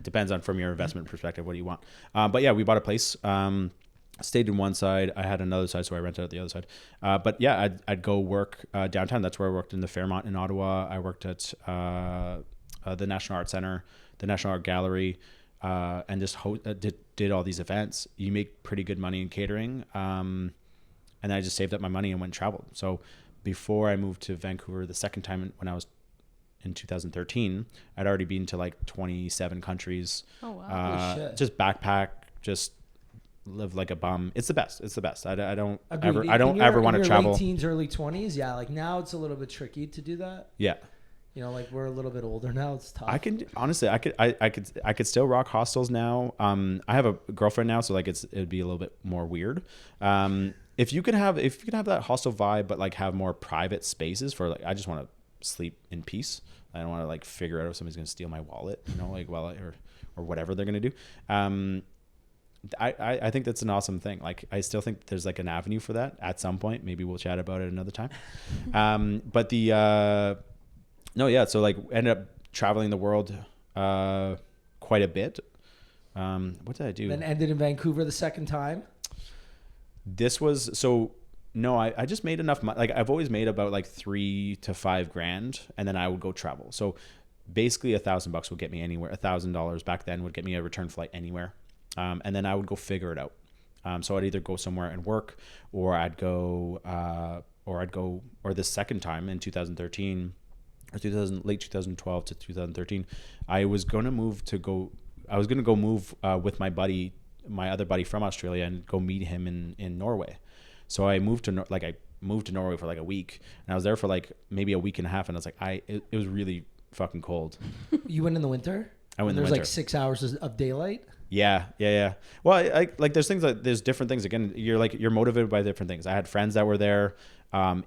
Speaker 3: depends on from your investment perspective, what do you want? But yeah, we bought a place, stayed in one side. I had another side, so I rented out the other side. But yeah, I'd go work downtown. That's where I worked in the Fairmont in Ottawa. I worked at the National Art Center, the National Art Gallery, and just did all these events. You make pretty good money in catering. And I just saved up my money and went and traveled. So before I moved to Vancouver the second time when I was in 2013, I'd already been to like 27 countries.
Speaker 2: Oh wow!
Speaker 3: Just backpack, just live like a bum. It's the best. It's the best. I don't
Speaker 1: Agreed.
Speaker 3: ever want to travel.
Speaker 1: Late teens, early 20s, yeah. Like now, it's a little bit tricky to do that.
Speaker 3: Yeah.
Speaker 1: You know, like we're a little bit older now. It's tough.
Speaker 3: I could still rock hostels now. I have a girlfriend now, so like it'd be a little bit more weird. If you could have that hostel vibe, but like have more private spaces for like, I just want to sleep in peace. I don't want to like figure out if somebody's going to steal my wallet, you know, like or whatever they're going to do. I think that's an awesome thing. Like, I still think there's like an avenue for that at some point. Maybe we'll chat about it another time. But no, yeah. So like ended up traveling the world, quite a bit. What did I do?
Speaker 1: Then ended in Vancouver the second time.
Speaker 3: No, I just made enough money. Like I've always made about like $3,000 to $5,000, and then I would go travel. So basically $1,000 would get me anywhere. $1,000 back then would get me a return flight anywhere. And then I would go figure it out. So I'd either go somewhere and work, or or the second time in 2013 or late 2012 to 2013, I was going to go move with my other buddy from Australia and go meet him in Norway. So I moved to Norway for like a week, and I was there for like maybe a week and a half, and I was like, it was really fucking cold.
Speaker 1: You went in the winter?
Speaker 3: I went in the
Speaker 1: winter.
Speaker 3: winter.
Speaker 1: Like 6 hours of daylight?
Speaker 3: Yeah. Well, I like there's different things. Again, you're motivated by different things. I had friends that were there.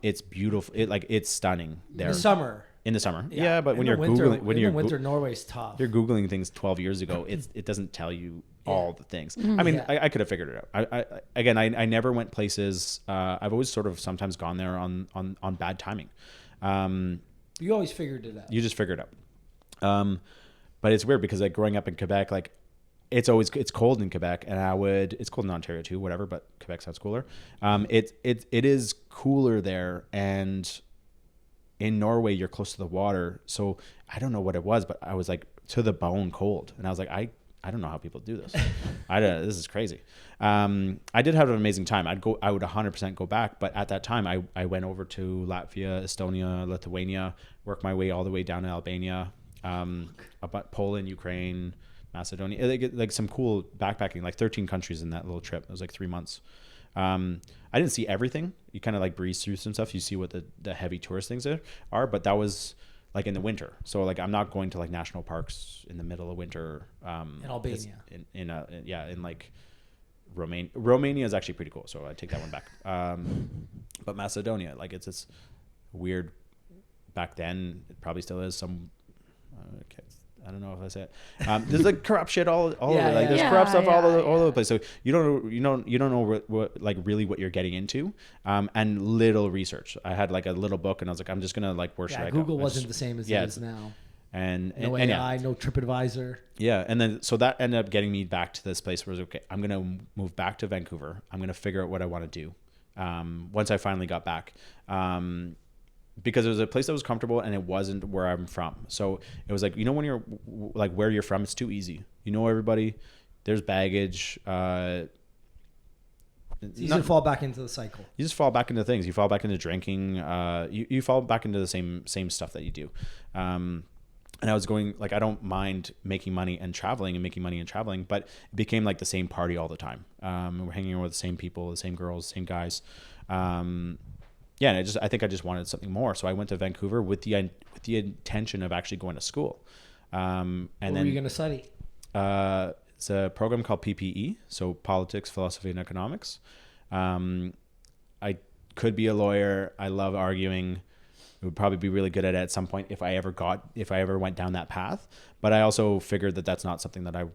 Speaker 3: It's beautiful. It's stunning there. In the summer. Yeah, but when you're
Speaker 1: winter, Norway's tough.
Speaker 3: You're Googling things 12 years ago. It doesn't tell you all the things. I mean, I could have figured it out. I never went places. I've always sort of sometimes gone there on bad timing.
Speaker 1: You always figured it out.
Speaker 3: You just figure it out. But it's weird because like growing up in Quebec, like it's cold in Quebec, and it's cold in Ontario too, whatever, but Quebec sounds cooler. It is cooler there, and in Norway you're close to the water, so I don't know what it was, but I was like to the bone cold, and I was like, I don't know how people do this. This is crazy. I did have an amazing time. I would 100% go back, but at that time I went over to Latvia, Estonia, Lithuania, worked my way all the way down to Albania, about Poland, Ukraine, Macedonia, like some cool backpacking, like 13 countries in that little trip. It was like 3 months. I didn't see everything. You kind of like breeze through some stuff. You see what the heavy tourist things are, but that was like in the winter. So like I'm not going to like national parks in the middle of winter.
Speaker 1: In Albania.
Speaker 3: In like Romania is actually pretty cool. So I take that one back. But Macedonia, like it's this weird, back then it probably still is some don't know if I say it. There's like corrupt shit all over. Like there's
Speaker 2: yeah.
Speaker 3: corrupt stuff all over
Speaker 2: Yeah.
Speaker 3: the place. So you don't know what like really what you're getting into. And little research. I had like a little book, and I was like, I'm just gonna like where should I go?
Speaker 1: Google wasn't the same as it is now.
Speaker 3: And
Speaker 1: no
Speaker 3: and
Speaker 1: AI, no TripAdvisor.
Speaker 3: Yeah, and then so that ended up getting me back to this place where it was okay. I'm gonna move back to Vancouver. I'm gonna figure out what I want to do. Once I finally got back, because it was a place that was comfortable and it wasn't where I'm from. So it was like, you know, when you're like where you're from, it's too easy. You know everybody. There's baggage.
Speaker 1: It's easy to fall back into the cycle.
Speaker 3: You just fall back into things. You fall back into drinking. You fall back into the same stuff that you do. And I was going like, I don't mind making money and traveling, but it became like the same party all the time. We're hanging around with the same people, the same girls, same guys. Yeah, and I think I just wanted something more. So I went to Vancouver with the intention of actually going to school. And
Speaker 1: what were you going to study?
Speaker 3: It's a program called PPE, so Politics, Philosophy, and Economics. I could be a lawyer. I love arguing. I would probably be really good at some point if I ever went down that path. But I also figured that that's not something that I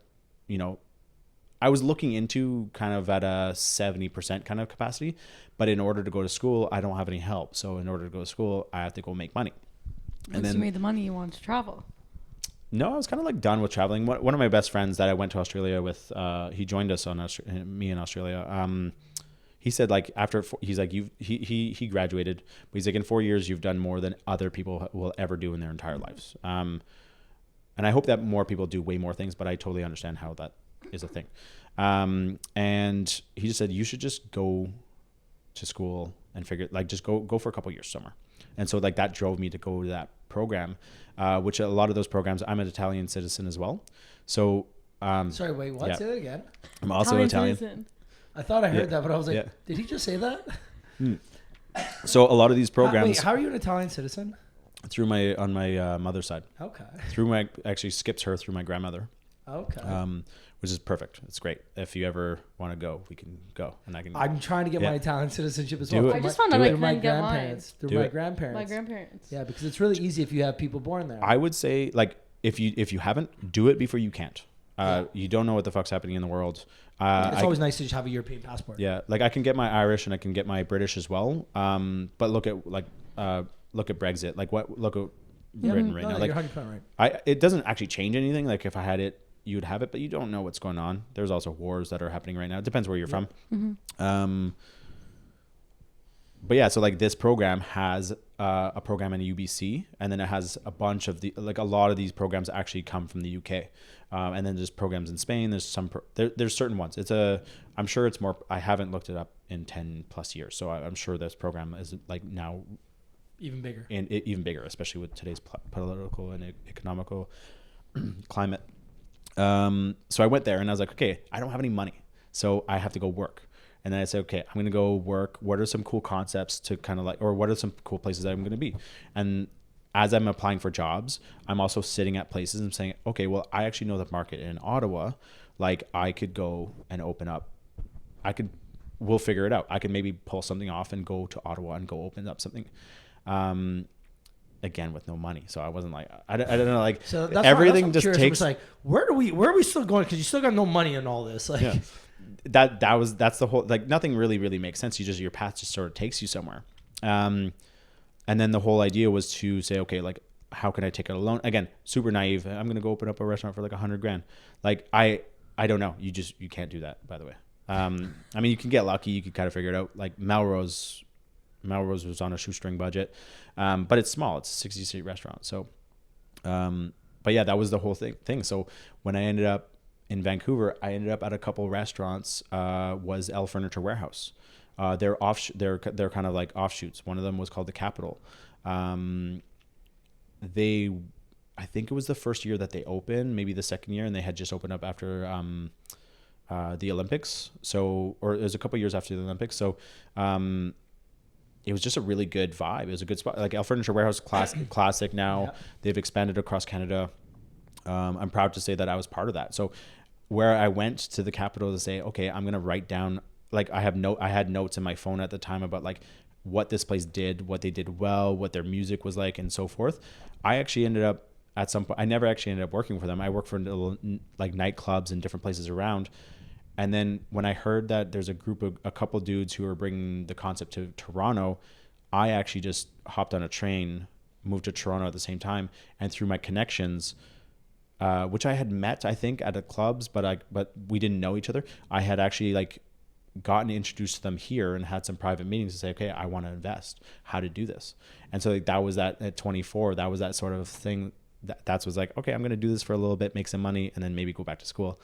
Speaker 3: was looking into kind of at a 70% kind of capacity. But in order to go to school, I don't have any help. So in order to go to school, I have to go make money.
Speaker 2: Once you made the money, you wanted to travel.
Speaker 3: No, I was kind of like done with traveling. One of my best friends that I went to Australia with, he joined us on me in Australia. He said like he's like he graduated, but he's like in 4 years you've done more than other people will ever do in their entire lives. And I hope that more people do way more things, but I totally understand how that is a thing. And he just said you should just go to school and just go for a couple years somewhere. And so like that drove me to go to that program, which a lot of those programs, I'm an Italian citizen as well. So
Speaker 1: sorry, wait, what?
Speaker 3: Yeah.
Speaker 1: Say that again.
Speaker 3: I'm also Italian.
Speaker 2: Citizen.
Speaker 1: I thought I heard that, but I was like, did he just say that?
Speaker 3: So a lot of these programs.
Speaker 1: How are you an Italian citizen?
Speaker 3: On my mother's side.
Speaker 1: Okay.
Speaker 3: Actually skips her through my grandmother.
Speaker 1: Okay.
Speaker 3: Which is perfect. It's great. If you ever want to go, we can go, and I can.
Speaker 1: I'm trying to get my Italian citizenship as
Speaker 3: Do
Speaker 1: well.
Speaker 3: it.
Speaker 2: I just found out I
Speaker 1: through my
Speaker 2: couldn't get mine.
Speaker 1: grandparents. Through
Speaker 3: Do
Speaker 1: my
Speaker 3: it.
Speaker 1: grandparents.
Speaker 2: My grandparents.
Speaker 1: Yeah, because it's really easy if you have people born there.
Speaker 3: I would say like if you haven't, do it before you can't. You don't know what the fuck's happening in the world.
Speaker 1: It's always nice to just have a European passport.
Speaker 3: Yeah, like I can get my Irish and I can get my British as well. But look at Brexit. Like look at Britain right now. Like
Speaker 1: you're 100% right.
Speaker 3: it doesn't actually change anything. Like if I had it, you would have it, but you don't know what's going on. There's also wars that are happening right now. It depends where you're from.
Speaker 2: Mm-hmm.
Speaker 3: But yeah, so like this program has a program in UBC, and then it has a bunch of a lot of these programs actually come from the UK. And then there's programs in Spain. There's there's certain ones. I'm sure it's more. I haven't looked it up in 10 plus years, so I'm sure this program is like now
Speaker 1: even bigger,
Speaker 3: even bigger, especially with today's political and economical climate. So I went there and I was like, okay, I don't have any money, so I have to go work. And then I said, okay, I'm going to go work. What are some cool concepts to kind of like, or what are some cool places that I'm going to be? And as I'm applying for jobs, I'm also sitting at places and saying, okay, well, I actually know the market in Ottawa. Like I could go and open up. We'll figure it out. I could maybe pull something off and go to Ottawa and go open up something. Again, with no money. So I wasn't like, I don't know, like
Speaker 1: so that's
Speaker 3: everything
Speaker 1: just
Speaker 3: just takes.
Speaker 1: Like, where are we still going? Because you still got no money in all this. Like,
Speaker 3: yeah. That's the whole, like nothing really makes sense. Your path just sort of takes you somewhere. And then the whole idea was to say, okay, like how can I take out a loan? Again, super naive. I'm going to go open up a restaurant for like $100,000. Like I don't know. You can't do that, by the way. I mean, you can get lucky. You can kind of figure it out. Like Melrose was on a shoestring budget. But it's small. It's a 60-seat restaurant. So, but yeah, that was the whole thing. So when I ended up in Vancouver, I ended up at a couple restaurants, was L Furniture Warehouse. They're kind of like offshoots. One of them was called the Capital. I think it was the first year that they opened, maybe the second year, and they had just opened up after the Olympics. So, or it was a couple years after the Olympics. So, it was just a really good vibe. It was a good spot. Like L Furniture Warehouse, classic now. Yeah. They've expanded across Canada. I'm proud to say that I was part of that. So where I went to the Capital to say, okay, I'm going to write down, like I had notes in my phone at the time about like what this place did, what they did well, what their music was like and so forth. I actually ended up at some point, I never actually ended up working for them. I worked for little, like nightclubs and different places around. And then when I heard that there's a couple dudes who are bringing the concept to Toronto, I actually just hopped on a train, moved to Toronto at the same time, and through my connections, which I had met, I think, at the clubs, but we didn't know each other. I had actually like gotten introduced to them here and had some private meetings to say, okay, I want to invest. How to do this? And so like, that was that at 24. That was that sort of thing. That was like, okay, I'm going to do this for a little bit, make some money, and then maybe go back to school.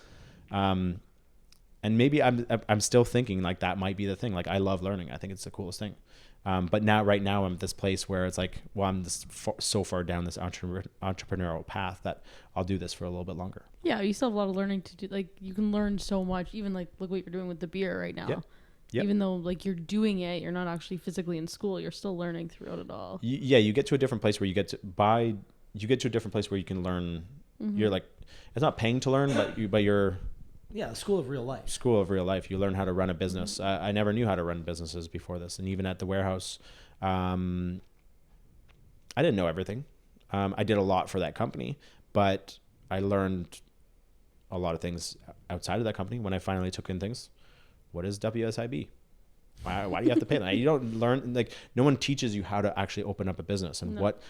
Speaker 3: And maybe I'm still thinking like that might be the thing. Like I love learning. I think it's the coolest thing. But right now I'm at this place where it's like, well, I'm so far down this entrepreneurial path that I'll do this for a little bit longer.
Speaker 2: Yeah, you still have a lot of learning to do. Like you can learn so much. Even like look what you're doing with the beer right now. Yeah. Yep. Even though like you're doing it, you're not actually physically in school. You're still learning throughout it all.
Speaker 3: You get to a different place where you get to a different place where you can learn. Mm-hmm. You're like, it's not paying to learn, but you're.
Speaker 1: Yeah, school of real life.
Speaker 3: School of real life. You learn how to run a business. Mm-hmm. I never knew how to run businesses before this. And even at the warehouse, I didn't know everything. I did a lot for that company, but I learned a lot of things outside of that company when I finally took in things. What is WSIB? Why do you have to pay that? You don't learn, like, no one teaches you how to actually open up a business and what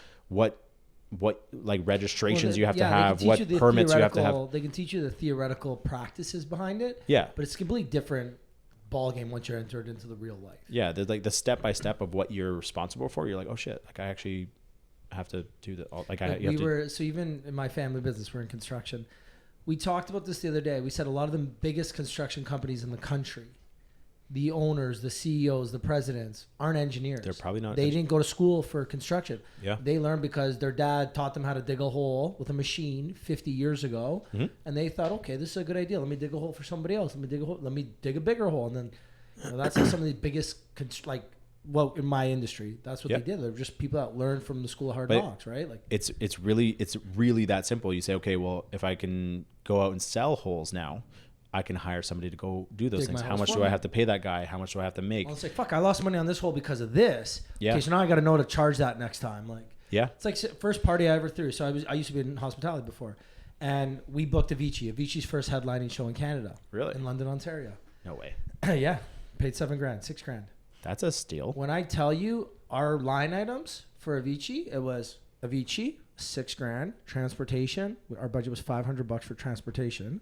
Speaker 3: like registrations you have to have, what permits you have to have.
Speaker 1: They can teach you the theoretical practices behind it.
Speaker 3: Yeah.
Speaker 1: But it's a completely different ball game once you're entered into the real life.
Speaker 3: Yeah. There's like the step by step of what you're responsible for. You're like, oh shit, like I actually have to do that. Like
Speaker 1: so even in my family business, we're in construction. We talked about this the other day. We said a lot of the biggest construction companies in the country, the owners, the CEOs, the presidents aren't engineers.
Speaker 3: They're probably not.
Speaker 1: They didn't go to school for construction.
Speaker 3: Yeah.
Speaker 1: They learned because their dad taught them how to dig a hole with a machine 50 years ago. Mm-hmm. And they thought, okay, this is a good idea. Let me dig a hole for somebody else. Let me dig a bigger hole. And then that's like some of the biggest, in my industry, that's what they did. They're just people that learned from the school of hard knocks, right? Like
Speaker 3: it's really that simple. You say, okay, well, if I can go out and sell holes now, I can hire somebody to go do those things. How much do I have to pay that guy? How much do I have to make?
Speaker 1: Well, it's like, fuck, I lost money on this hole because of this.
Speaker 3: Yeah.
Speaker 1: Okay, so now I got to know to charge that next time. Like,
Speaker 3: yeah.
Speaker 1: It's like first party I ever threw. So I used to be in hospitality before. And we booked Avicii's first headlining show in Canada.
Speaker 3: Really?
Speaker 1: In London, Ontario.
Speaker 3: No way.
Speaker 1: Yeah. Paid $7,000, $6,000.
Speaker 3: That's a steal.
Speaker 1: When I tell you our line items for Avicii, it was Avicii, $6,000, transportation. Our budget was $500 for transportation.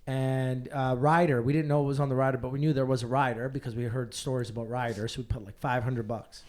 Speaker 1: And rider, we didn't know it was on the rider, but we knew there was a rider because we heard stories about riders. So we put like $500.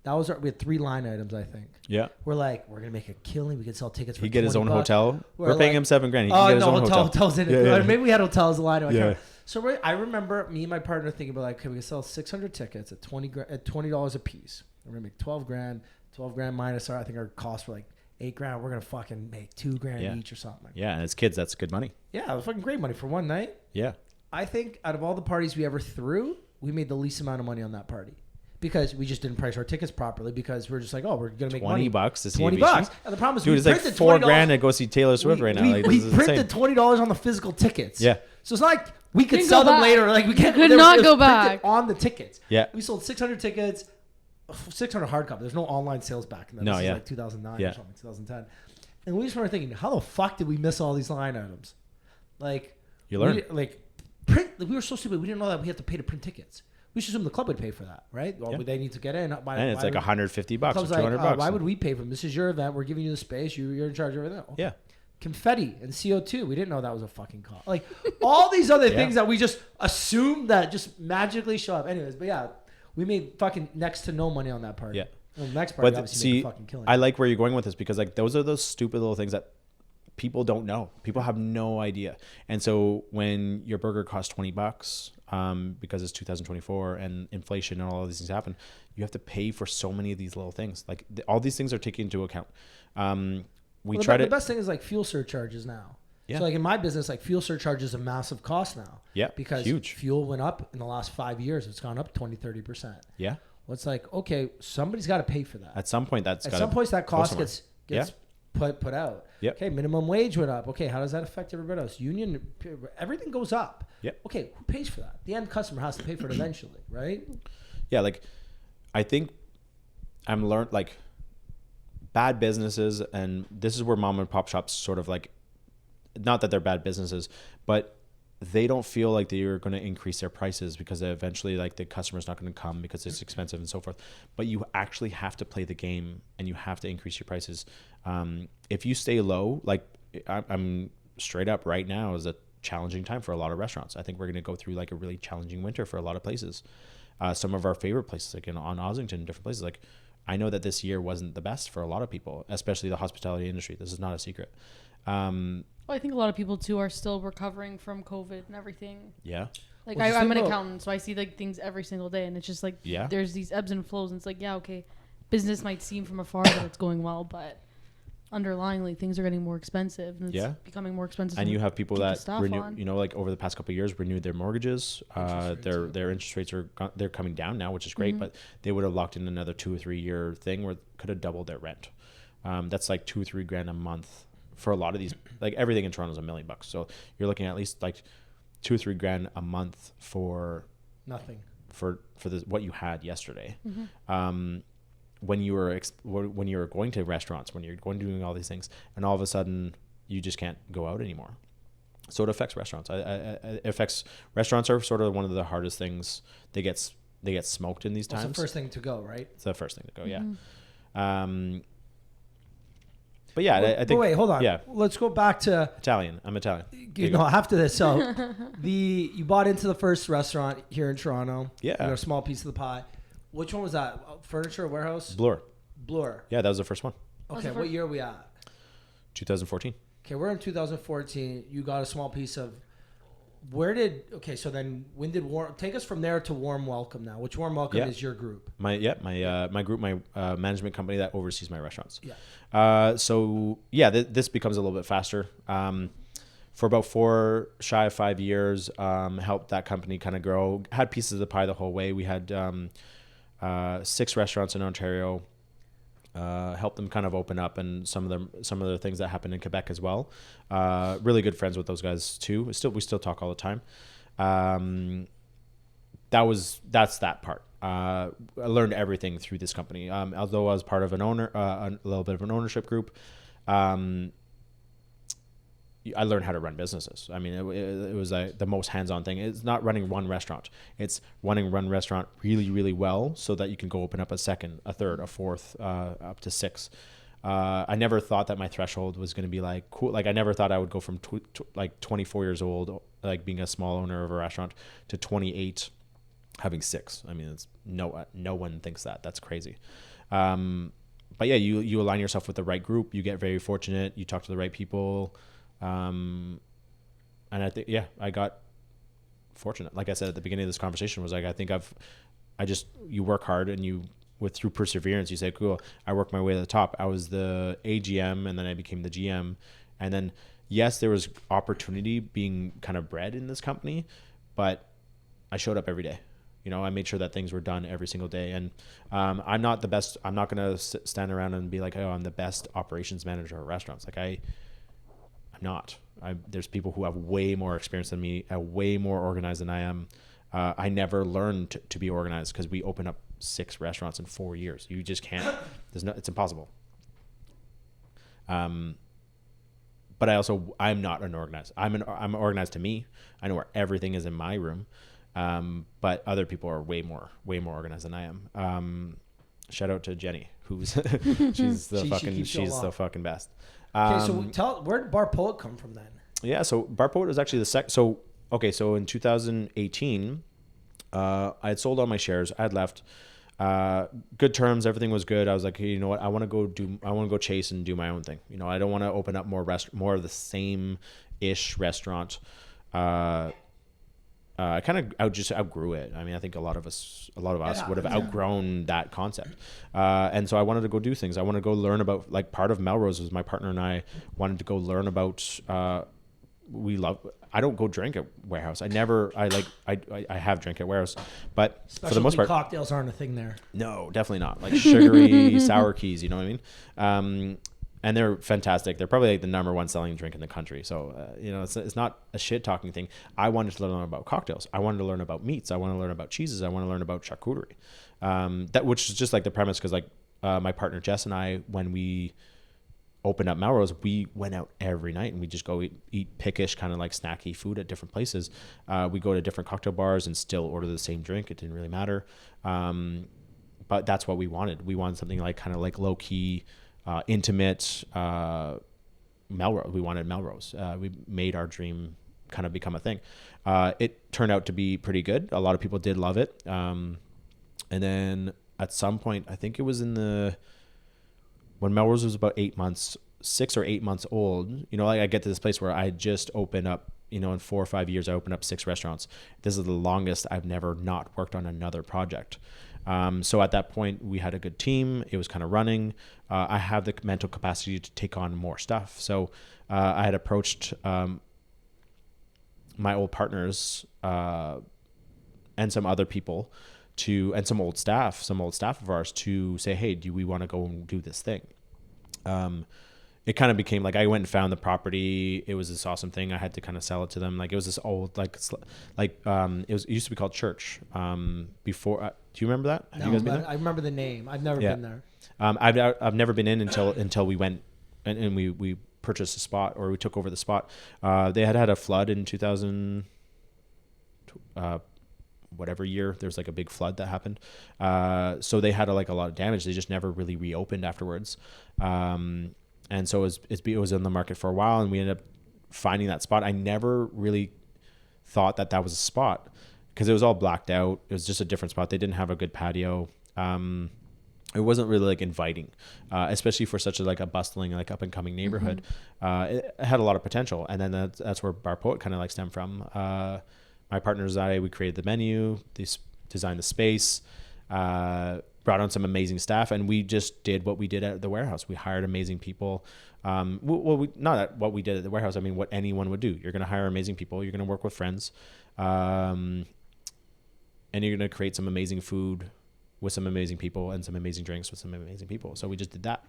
Speaker 1: That was we had 3 line items, I think.
Speaker 3: Yeah.
Speaker 1: We're like, we're gonna make a killing. We could sell tickets for
Speaker 3: he get his own
Speaker 1: $20.
Speaker 3: hotel. We're paying him $7,000. He can get his own
Speaker 1: hotels in it.
Speaker 3: Yeah.
Speaker 1: Maybe we had hotels line item. Yeah. So I remember me and my partner thinking about like, okay, we can sell 600 tickets at $20 a piece. We're gonna make $12,000. $12,000 minus I think our costs were like $8,000. We're gonna fucking make $2,000 each or something.
Speaker 3: Yeah, and as kids, that's good money.
Speaker 1: Yeah, it was fucking great money for one night.
Speaker 3: Yeah.
Speaker 1: I think out of all the parties we ever threw, we made the least amount of money on that party because we just didn't price our tickets properly because we're just like, oh, we're gonna make money.
Speaker 3: $20 to see
Speaker 1: $20. And the problem is,
Speaker 3: dude, it's like $4,000 to go see Taylor Swift right now.
Speaker 1: We printed $20 on the physical tickets.
Speaker 3: Yeah.
Speaker 1: So it's not like we could sell them later. Like we
Speaker 2: could not go back
Speaker 1: on the tickets.
Speaker 3: Yeah.
Speaker 1: We sold 600 tickets, 600 hard copy. There's no online sales back then. This is like 2009 or something, 2010. And we just were thinking, how the fuck did we miss all these line items? Like,
Speaker 3: you learn.
Speaker 1: Print. We were so stupid. We didn't know that we had to pay to print tickets. We should assume the club would pay for that, right? Well, they need to get in.
Speaker 3: And it's like $150 or $200.
Speaker 1: Why would we pay for them? This is your event. We're giving you the space. You're in charge of everything. Okay.
Speaker 3: Yeah.
Speaker 1: Confetti and CO2. We didn't know that was a fucking cost. Like all these other things that we just assumed that just magically show up. Anyways, but yeah, we made fucking next to no money on that party.
Speaker 3: Yeah.
Speaker 1: Well, next party, obviously, made a fucking killing.
Speaker 3: I like where you're going with this because like those are those stupid little things that people don't know. People have no idea. And so when your burger costs $20, because it's 2024 and inflation and all of these things happen, you have to pay for so many of these little things. Like all these things are taken into account. The
Speaker 1: best thing is like fuel surcharges now. Yeah. So like in my business, like fuel surcharge is a massive cost now.
Speaker 3: Yeah.
Speaker 1: Because
Speaker 3: huge.
Speaker 1: Fuel went up in the last 5 years. It's gone up 20-30%.
Speaker 3: Yeah.
Speaker 1: Well, it's like, okay, somebody's got to pay for that.
Speaker 3: At some point, that
Speaker 1: cost gets put out.
Speaker 3: Yep.
Speaker 1: Okay, minimum wage went up. Okay, how does that affect everybody else? Union, everything goes up.
Speaker 3: Yep.
Speaker 1: Okay, who pays for that? The end customer has to pay for it eventually, right?
Speaker 3: Yeah, like I think I'm learned like bad businesses, and this is where mom and pop shops sort of like, not that they're bad businesses, but they don't feel like they're going to increase their prices because eventually like the customer's not going to come because it's expensive and so forth. But you actually have to play the game and you have to increase your prices. If you stay low, like I'm straight up right now is a challenging time for a lot of restaurants. I think we're going to go through like a really challenging winter for a lot of places. Some of our favorite places, like on Ossington, different places, like I know that this year wasn't the best for a lot of people, especially the hospitality industry. This is not a secret.
Speaker 2: Well, I think a lot of people too are still recovering from COVID and everything.
Speaker 3: Yeah.
Speaker 2: Like I'm an accountant, so I see like things every single day, and it's just like there's these ebbs and flows, and it's like okay, business might seem from afar that it's going well, but underlyingly things are getting more expensive, and it's becoming more expensive.
Speaker 3: And you have people that renew, like over the past couple of years, renewed their mortgages. Their interest rates they're coming down now, which is great, but they would have locked in another 2 or 3 year thing where could have doubled their rent. That's like $2 or $3 grand a month. For a lot of these, like everything in Toronto is $1 million. So you're looking at least like $2 or $3 grand a month for
Speaker 1: nothing
Speaker 3: for what you had yesterday. When you were going to restaurants, when you're going doing all these things, and all of a sudden you just can't go out anymore. So it affects restaurants. It affects restaurants are sort of one of the hardest things. They get smoked in these times.
Speaker 1: It's the first thing to go, right?
Speaker 3: It's the first thing to go. Yeah. But yeah, I think.
Speaker 1: But wait, hold on.
Speaker 3: Yeah,
Speaker 1: let's go back to
Speaker 3: Italian. I'm Italian.
Speaker 1: After this, so you bought into the first restaurant here in Toronto.
Speaker 3: Yeah,
Speaker 1: you got a small piece of the pie. Which one was that? Furniture warehouse.
Speaker 3: Bloor.
Speaker 1: Yeah,
Speaker 3: that was the first one.
Speaker 1: Okay, what year are we at?
Speaker 3: 2014.
Speaker 1: Okay, we're in 2014. You got a small piece of. So then when did take us from there to Warm Welcome now? Which Warm Welcome is your group?
Speaker 3: My group, my management company that oversees my restaurants.
Speaker 1: Yeah.
Speaker 3: This becomes a little bit faster. For about 5 years, helped that company kind of grow. Had pieces of the pie the whole way. We had 6 restaurants in Ontario. Helped them kind of open up, and some of the things that happened in Quebec as well. Really good friends with those guys too. We still talk all the time. That's that part. I learned everything through this company. Although I was part of a little bit of an ownership group. I learned how to run businesses. I mean, it was the most hands-on thing. It's not running one restaurant. It's running one restaurant really, really well so that you can go open up a second, a third, a fourth, up to 6. I never thought that my threshold was going to be like cool. Like I never thought I would go from like 24 years old, like being a small owner of a restaurant, to 28, having 6. I mean, it's no one thinks that. That's crazy. But yeah, you align yourself with the right group. You get very fortunate. You talk to the right people. And I think, I got fortunate. Like I said at the beginning of this conversation, was like, I think you work hard, and through perseverance, you say, cool, I worked my way to the top. I was the AGM, and then I became the GM. And then, yes, there was opportunity being kind of bred in this company, but I showed up every day. I made sure that things were done every single day. And I'm not the best. I'm not going to stand around and be like, oh, I'm the best operations manager at restaurants. Like I'm not. There's people who have way more experience than me, are way more organized than I am. I never learned to be organized because we opened up 6 restaurants in 4 years. You just can't. It's impossible. But I'm not unorganized. I'm organized to me. I know where everything is in my room. But other people are way more organized than I am. Shout out to Jenny, who's she's the fucking best.
Speaker 1: Okay, so where did Bar Poet come from then?
Speaker 3: Yeah, so Bar Poet was actually the second. So in 2018, I had sold all my shares. I had left. Good terms, everything was good. I was like, hey, you know what? I want to go chase and do my own thing. I don't want to open up more of the same ish restaurant. I kind of just outgrew it. I mean, I think a lot of us would have outgrown that concept. And so I wanted to go do things. I want to go learn about, like, part of Melrose was my partner and I wanted to go learn about, I don't go drink at warehouse. I have drank at warehouse, but
Speaker 1: Specialty
Speaker 3: for the most part,
Speaker 1: cocktails aren't a thing there.
Speaker 3: No, definitely not. Like sugary sour keys, you know what I mean? And they're fantastic. They're probably like the number 1 selling drink in the country. So, it's not a shit talking thing. I wanted to learn about cocktails. I wanted to learn about meats. I want to learn about cheeses. I want to learn about charcuterie. Which is just like the premise, because like my partner Jess and I, when we opened up Melrose, we went out every night and we just go eat pickish kind of like snacky food at different places. We go to different cocktail bars and still order the same drink. It didn't really matter. But that's what we wanted. We wanted something like kind of like low key, intimate, Melrose. We wanted Melrose. We made our dream kind of become a thing. It turned out to be pretty good. A lot of people did love it. And then at some point, I think it was when Melrose was about 6 or 8 months old, you know, like I get to this place where I just opened up, you know, in 4 or 5 years, I opened up 6 restaurants. This is the longest I've never not worked on another project. So at that point we had a good team. It was kind of running. I have the mental capacity to take on more stuff. So I had approached my old partners and some other people and some old staff of ours to say, hey, do we want to go and do this thing? It kind of became like I went and found the property. It was this awesome thing. I had to kind of sell it to them. Like it was this old, it used to be called Church. Before, do you remember that? Have
Speaker 1: No,
Speaker 3: you guys been there?
Speaker 1: I remember the name. I've never been there.
Speaker 3: I've never been in until we went and we purchased a spot, or we took over the spot. They had a flood in 2000, whatever year. There's like a big flood that happened. So they had a lot of damage. They just never really reopened afterwards. And so it was in the market for a while, and we ended up finding that spot. I never really thought that was a spot because it was all blacked out. It was just a different spot. They didn't have a good patio. It wasn't really like inviting, especially for such a bustling, like up and coming neighborhood. Mm-hmm. It had a lot of potential. And then that's where Bar Poet kind of like stemmed from. My partners and I, we created the menu, designed the space, brought on some amazing staff, and we just did what we did at the warehouse. We hired amazing people. Not what we did at the warehouse. I mean, what anyone would do. You're going to hire amazing people. You're going to work with friends, and you're going to create some amazing food with some amazing people and some amazing drinks with some amazing people. So we just did that.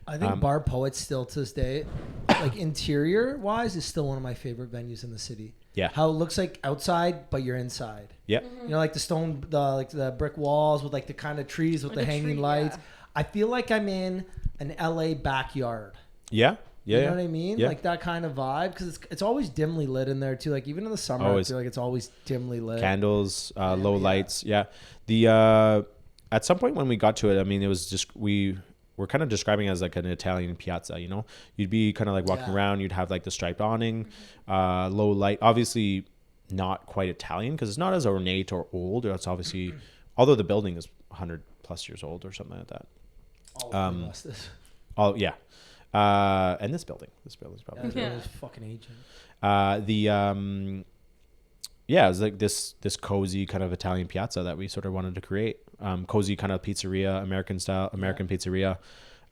Speaker 1: I think Bar Poet still to this day, like interior wise, is still one of my favorite venues in the city.
Speaker 3: Yeah.
Speaker 1: How it looks like outside, but you're inside.
Speaker 3: Yeah.
Speaker 1: Mm-hmm. You know, like the brick walls with like the kind of trees with the hanging lights. Yeah. I feel like I'm in an LA backyard.
Speaker 3: Yeah. Yeah.
Speaker 1: You know what I mean?
Speaker 3: Yeah.
Speaker 1: Like that kind of vibe, because it's always dimly lit in there too. Like even in the summer, I feel like it's always dimly lit.
Speaker 3: Candles, low lights. Yeah. The at some point when we got to it, I mean, it was just we're kind of describing it as like an Italian piazza, you know? You'd be kind of like walking around, you'd have like the striped awning, low light, obviously not quite Italian because it's not as ornate or old. It's obviously, although the building is 100 plus years old or something like that. And this building's probably
Speaker 1: it's fucking ancient.
Speaker 3: It was like this cozy kind of Italian piazza that we sort of wanted to create. Cozy kind of pizzeria, American pizzeria.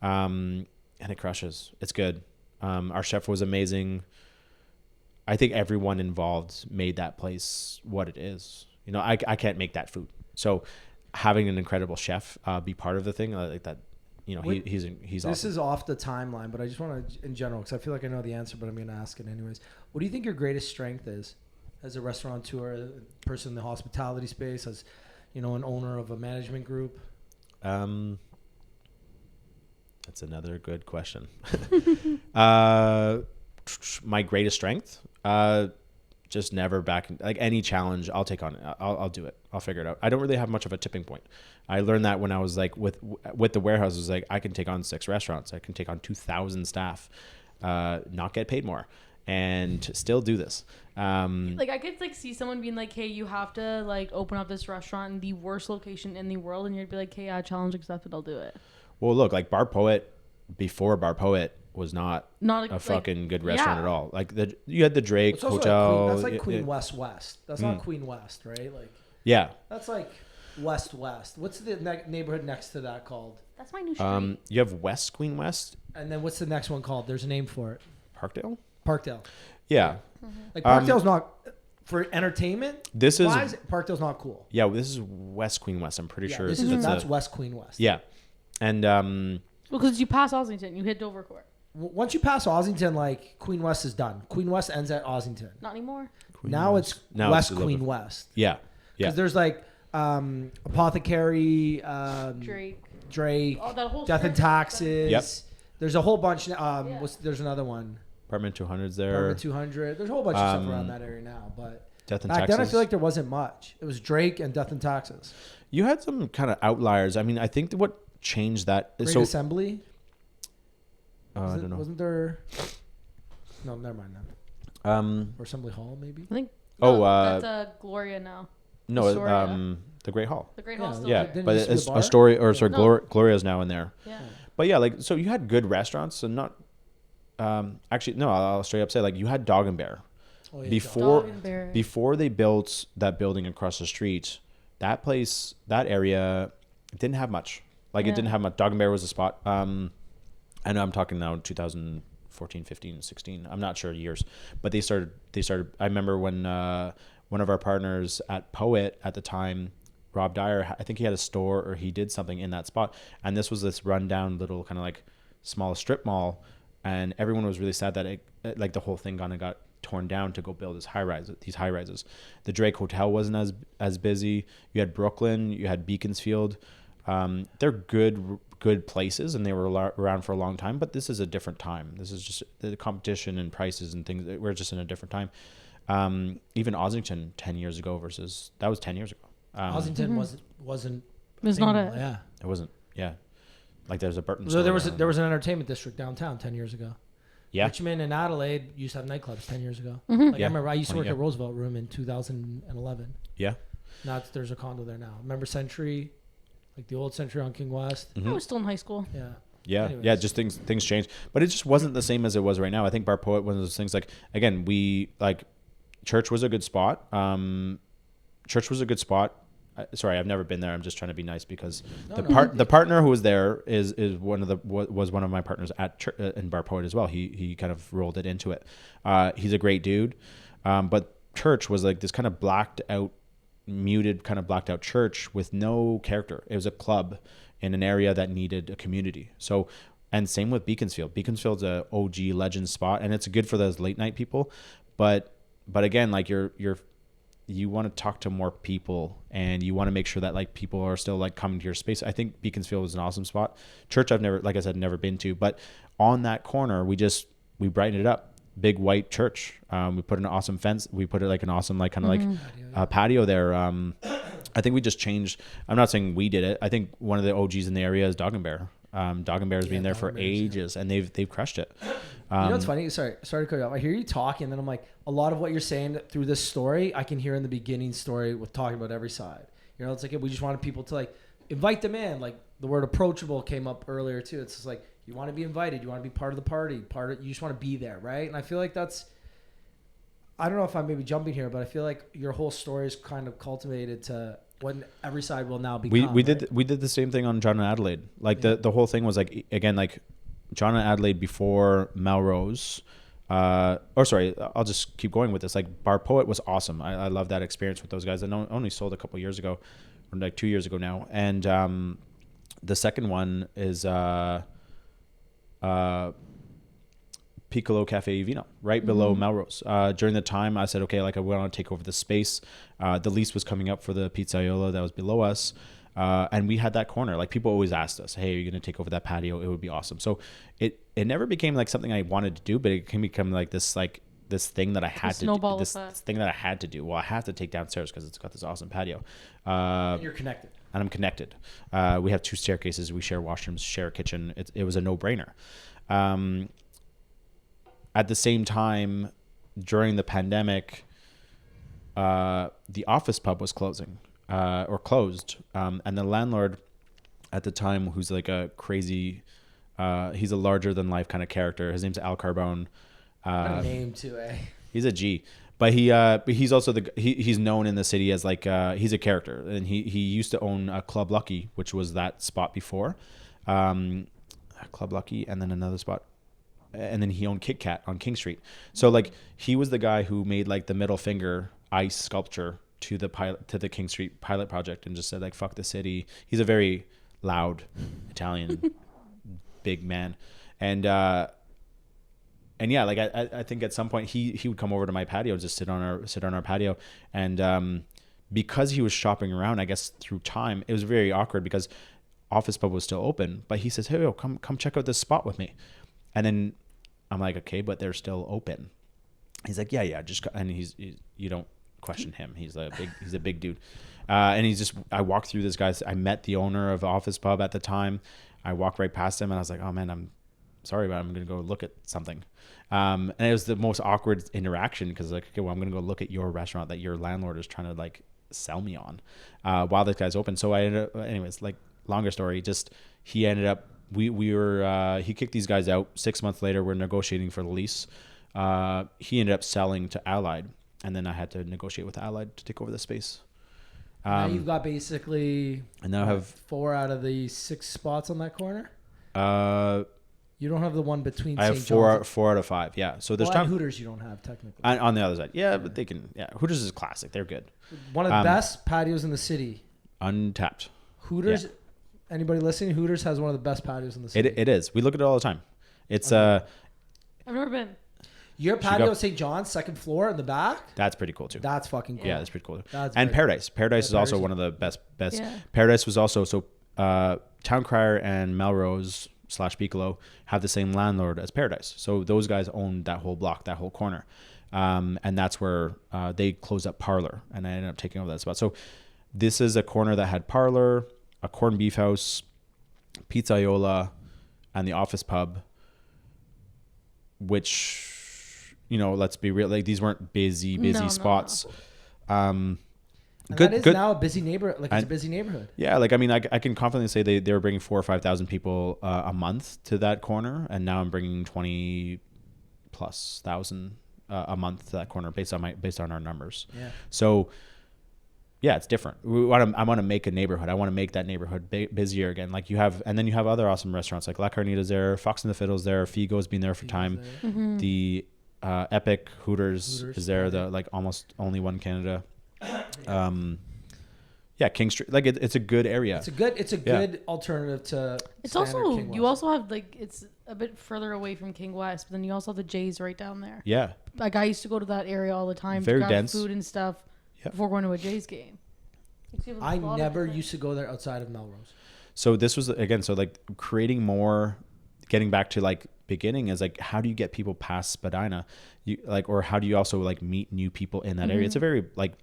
Speaker 3: And it crushes. It's good. Our chef was amazing. I think everyone involved made that place what it is. You know, I can't make that food. So having an incredible chef be part of the thing like that, you know, he's awesome. This
Speaker 1: is off the timeline, but I just want to, in general, because I feel like I know the answer, but I'm going to ask it anyways. What do you think your greatest strength is as a restaurateur, a person in the hospitality space, as, you know, an owner of a management group?
Speaker 3: That's another good question. My greatest strength, just never back, like any challenge I'll take on it. I'll do it. I'll figure it out. I don't really have much of a tipping point. I learned that when I was like with the warehouse, was like, I can take on 6 restaurants. I can take on 2,000 staff, not get paid more, and still do this.
Speaker 2: Like I could like see someone being like, hey, you have to like open up this restaurant in the worst location in the world, and you'd be like, hey, challenge accepted, I'll do it.
Speaker 3: Well, look, like Bar Poet, before Bar Poet was not a fucking good restaurant at all. Like you had the Drake Hotel.
Speaker 1: That's like Queen West. That's not Queen West, right? Like that's like West. What's the neighborhood next to that called?
Speaker 2: That's my new street.
Speaker 3: You have Queen West.
Speaker 1: And then what's the next one called? There's a name for it.
Speaker 3: Parkdale.
Speaker 1: Yeah. Mm-hmm. Like Parkdale's not for entertainment. Parkdale's not cool.
Speaker 3: Yeah, this is West Queen West. I'm pretty sure
Speaker 1: that's West Queen West.
Speaker 3: Yeah, and
Speaker 2: well, because you pass Ossington, you hit Dovercourt.
Speaker 1: Once you pass Ossington, like Queen West is done. Queen West ends at Ossington.
Speaker 2: Not anymore.
Speaker 1: Now it's West Queen West.
Speaker 3: Yeah.
Speaker 1: Because there's like Apothecary, Drake,
Speaker 2: that whole
Speaker 1: Death and
Speaker 2: strip.
Speaker 1: Taxes.
Speaker 3: Yep.
Speaker 1: There's a whole bunch. There's another one.
Speaker 3: Apartment 200's there.
Speaker 1: Apartment 200. There's a whole bunch of stuff around that area now, but
Speaker 3: Death and
Speaker 1: back
Speaker 3: Taxes.
Speaker 1: then I feel like there wasn't much. It was Drake and Death and Taxes.
Speaker 3: You had some kind of outliers. I mean, I think that what changed that.
Speaker 1: Great Assembly.
Speaker 3: I don't know.
Speaker 1: Wasn't there? No, never mind then. Or Assembly Hall, maybe.
Speaker 2: I think.
Speaker 3: Oh,
Speaker 2: that's Gloria now.
Speaker 3: No,
Speaker 2: Astoria.
Speaker 3: the Great Hall.
Speaker 2: The Great Hall still
Speaker 3: Yeah,
Speaker 2: there.
Speaker 3: but
Speaker 1: used to be
Speaker 3: it's
Speaker 1: a bar?
Speaker 3: Astoria, or sorry,
Speaker 2: No.
Speaker 3: Gloria's now in there.
Speaker 2: Yeah.
Speaker 3: But yeah, like, so you had good restaurants and not. Actually, no, I'll straight up say, like, you had Dog and Bear.
Speaker 1: Oh, yeah,
Speaker 3: Before they built that building across the street, that area didn't have much. Like, it didn't have much. Dog and Bear was a spot. I know I'm talking now 2014, 15, 16. I'm not sure years, but they started. I remember when one of our partners at Poet at the time, Rob Dyer, I think he had a store or he did something in that spot, and this was this rundown little kind of like small strip mall, and everyone was really sad that like the whole thing kind of got torn down to go build these high rises. The Drake Hotel wasn't as busy. You had Brooklyn, you had Beaconsfield. They're good places, and they were around for a long time, but this is a different time. This is just the competition and prices and things. We're just in a different time. Even Ossington 10 years ago versus that was 10 years ago.
Speaker 1: Ossington wasn't.
Speaker 2: It was not a.
Speaker 1: Yeah.
Speaker 3: It wasn't. Yeah. Like there's a Burton.
Speaker 1: So there was an entertainment district downtown 10 years ago.
Speaker 3: Yeah.
Speaker 1: Richmond and Adelaide used to have nightclubs 10 years ago.
Speaker 2: Mm-hmm.
Speaker 1: Like I remember I used to work at Roosevelt Room in 2011.
Speaker 3: Yeah.
Speaker 1: Now there's a condo there now. Remember Century? Like the old Century on King West?
Speaker 2: I was still in high school.
Speaker 1: Yeah.
Speaker 3: Yeah.
Speaker 1: Anyways.
Speaker 3: Yeah. Just things changed, but it just wasn't the same as it was right now. I think Bar Poet, one of those things, like, again, Church was a good spot. Church was a good spot. Sorry, I've never been there. I'm just trying to be nice because the partner who was there was one of my partners at in Bar Poet as well. He kind of rolled it into it. He's a great dude, but Church was like this kind of blacked out church with no character. It was a club in an area that needed a community. So, and same with Beaconsfield. Beaconsfield's a OG legend spot, and it's good for those late night people, but again, like you want to talk to more people, and you want to make sure that like people are still like coming to your space. I think Beaconsfield was an awesome spot. Church I've never, like I said, never been to, but on that corner we brightened it up. Big white church. We put an awesome fence. We put it like an awesome like kind of like patio there. I think we just changed. I'm not saying we did it. I think one of the OGs in the area is Dog and Bear. Dog and Bear has been there for ages, and they've crushed it.
Speaker 1: You know what's funny? Sorry to cut you off. I hear you talking, and then I'm like, a lot of what you're saying through this story, I can hear in the beginning story with talking about Everyside. You know, it's like we just wanted people to like invite them in. Like the word approachable came up earlier too. It's just like you want to be invited, you want to be part of the party, you just want to be there, right? And I feel like that's. I don't know if I'm maybe jumping here, but I feel like your whole story is kind of cultivated to what Everyside will now become.
Speaker 3: We did the same thing on John and Adelaide. Like the whole thing was like, again, like John and Adelaide before Melrose. I'll just keep going with this. Like Bar Poet was awesome. I love that experience with those guys. I only sold a couple years ago, or like 2 years ago now. And the second one is Piccolo Cafe Vino, right below Melrose. During the time, I said, okay, like I want to take over the space. The lease was coming up for the Pizzaiola that was below us. And we had that corner. Like people always asked us, hey, are you going to take over that patio? It would be awesome. So it never became like something I wanted to do, but it can become like this thing that I had to do. This thing that I had to do. Well, I have to take downstairs because it's got this awesome patio.
Speaker 1: And you're connected.
Speaker 3: And I'm connected. We have 2 staircases. We share washrooms, share a kitchen. It was a no-brainer. At the same time, during the pandemic, the Office Pub was closing or closed. And the landlord at the time, who's like a crazy, he's a larger than life kind of character. His name's Al Carbone.
Speaker 1: What a name too, eh?
Speaker 3: He's a G. But he's also he's known in the city as like he's a character, and he used to own Club Lucky, which was that spot before, Club Lucky, and then another spot, and then he owned Kit Kat on King Street. So like he was the guy who made like the middle finger ice sculpture to the King Street pilot project, and just said like fuck the city. He's a very loud Italian big man, and yeah, like I think at some point he would come over to my patio, just sit on our patio, and because he was shopping around, I guess through time, it was very awkward because office pub was still open, but he says, hey, yo, come check out this spot with me. And then I'm like, okay, but they're still open. He's like, yeah, just go. And you don't question him. He's a big dude. And I walked through this guy's, I met the owner of the office pub at the time. I walked right past him and I was like, oh man, I'm sorry, but I'm going to go look at something. And it was the most awkward interaction because like, okay, well, I'm going to go look at your restaurant that your landlord is trying to like sell me on while this guy's open. So I ended up, anyways, like longer story, just he ended up, he kicked these guys out. 6 months later, we're negotiating for the lease. He ended up selling to Allied, and then I had to negotiate with Allied to take over the space.
Speaker 1: Now you've got basically
Speaker 3: and now I have
Speaker 1: 4 out of the 6 spots on that corner. You don't have the one between.
Speaker 3: I have four out of 5. Yeah, so there's time.
Speaker 1: Hooters you don't have technically.
Speaker 3: On the other side, yeah, but they can. Yeah, Hooters is classic. They're good.
Speaker 1: One of the best patios in the city.
Speaker 3: Untapped.
Speaker 1: Hooters. Yeah. Anybody listening? Hooters has one of the best patios in the city.
Speaker 3: It is. We look at it all the time. It's
Speaker 2: I've never been.
Speaker 1: Your patio at St. John's, 2nd floor in the back.
Speaker 3: That's pretty cool too.
Speaker 1: That's fucking cool.
Speaker 3: Yeah, that's pretty cool. And Paradise. Paradise is also one of the best.
Speaker 2: Yeah.
Speaker 3: Paradise was also Town Crier and Melrose / Piccolo have the same landlord as Paradise. So those guys own that whole block, that whole corner. And that's where they closed up Parlor, and I ended up taking over that spot. So this is a corner that had Parlor, a corned beef house, Pizzaiola, and the office pub, which, you know, let's be real, like these weren't busy spots.
Speaker 1: No. Good. Now a busy neighborhood. Like, it's a busy neighborhood.
Speaker 3: Yeah, like I mean, I can confidently say they were bringing 4,000 or 5,000 people a month to that corner, and now I'm bringing 20,000+ a month to that corner based on our numbers.
Speaker 1: Yeah.
Speaker 3: So yeah, it's different. I want to make a neighborhood. I want to make that neighborhood busier again. Like you have, and then you have other awesome restaurants like La Carnita's there, Fox and the Fiddle's there, Figo's been there for time.
Speaker 2: Mm-hmm.
Speaker 3: The Epic Hooters is there. The like almost only one Canada. Yeah, King Street. Like it's a good area.
Speaker 1: It's a good alternative to.
Speaker 2: It's also you also have like it's a bit further away from King West, but then you also have the Jays right down there.
Speaker 3: Yeah.
Speaker 2: Like I used to go to that area all the time.
Speaker 3: Very
Speaker 2: to grab
Speaker 3: dense.
Speaker 2: food and stuff before going to a Jays game.
Speaker 1: I never used to go there outside of Melrose.
Speaker 3: So this was again. So like creating more, getting back to like beginning is like how do you get people past Spadina, you like, or how do you also like meet new people in that area? It's a very like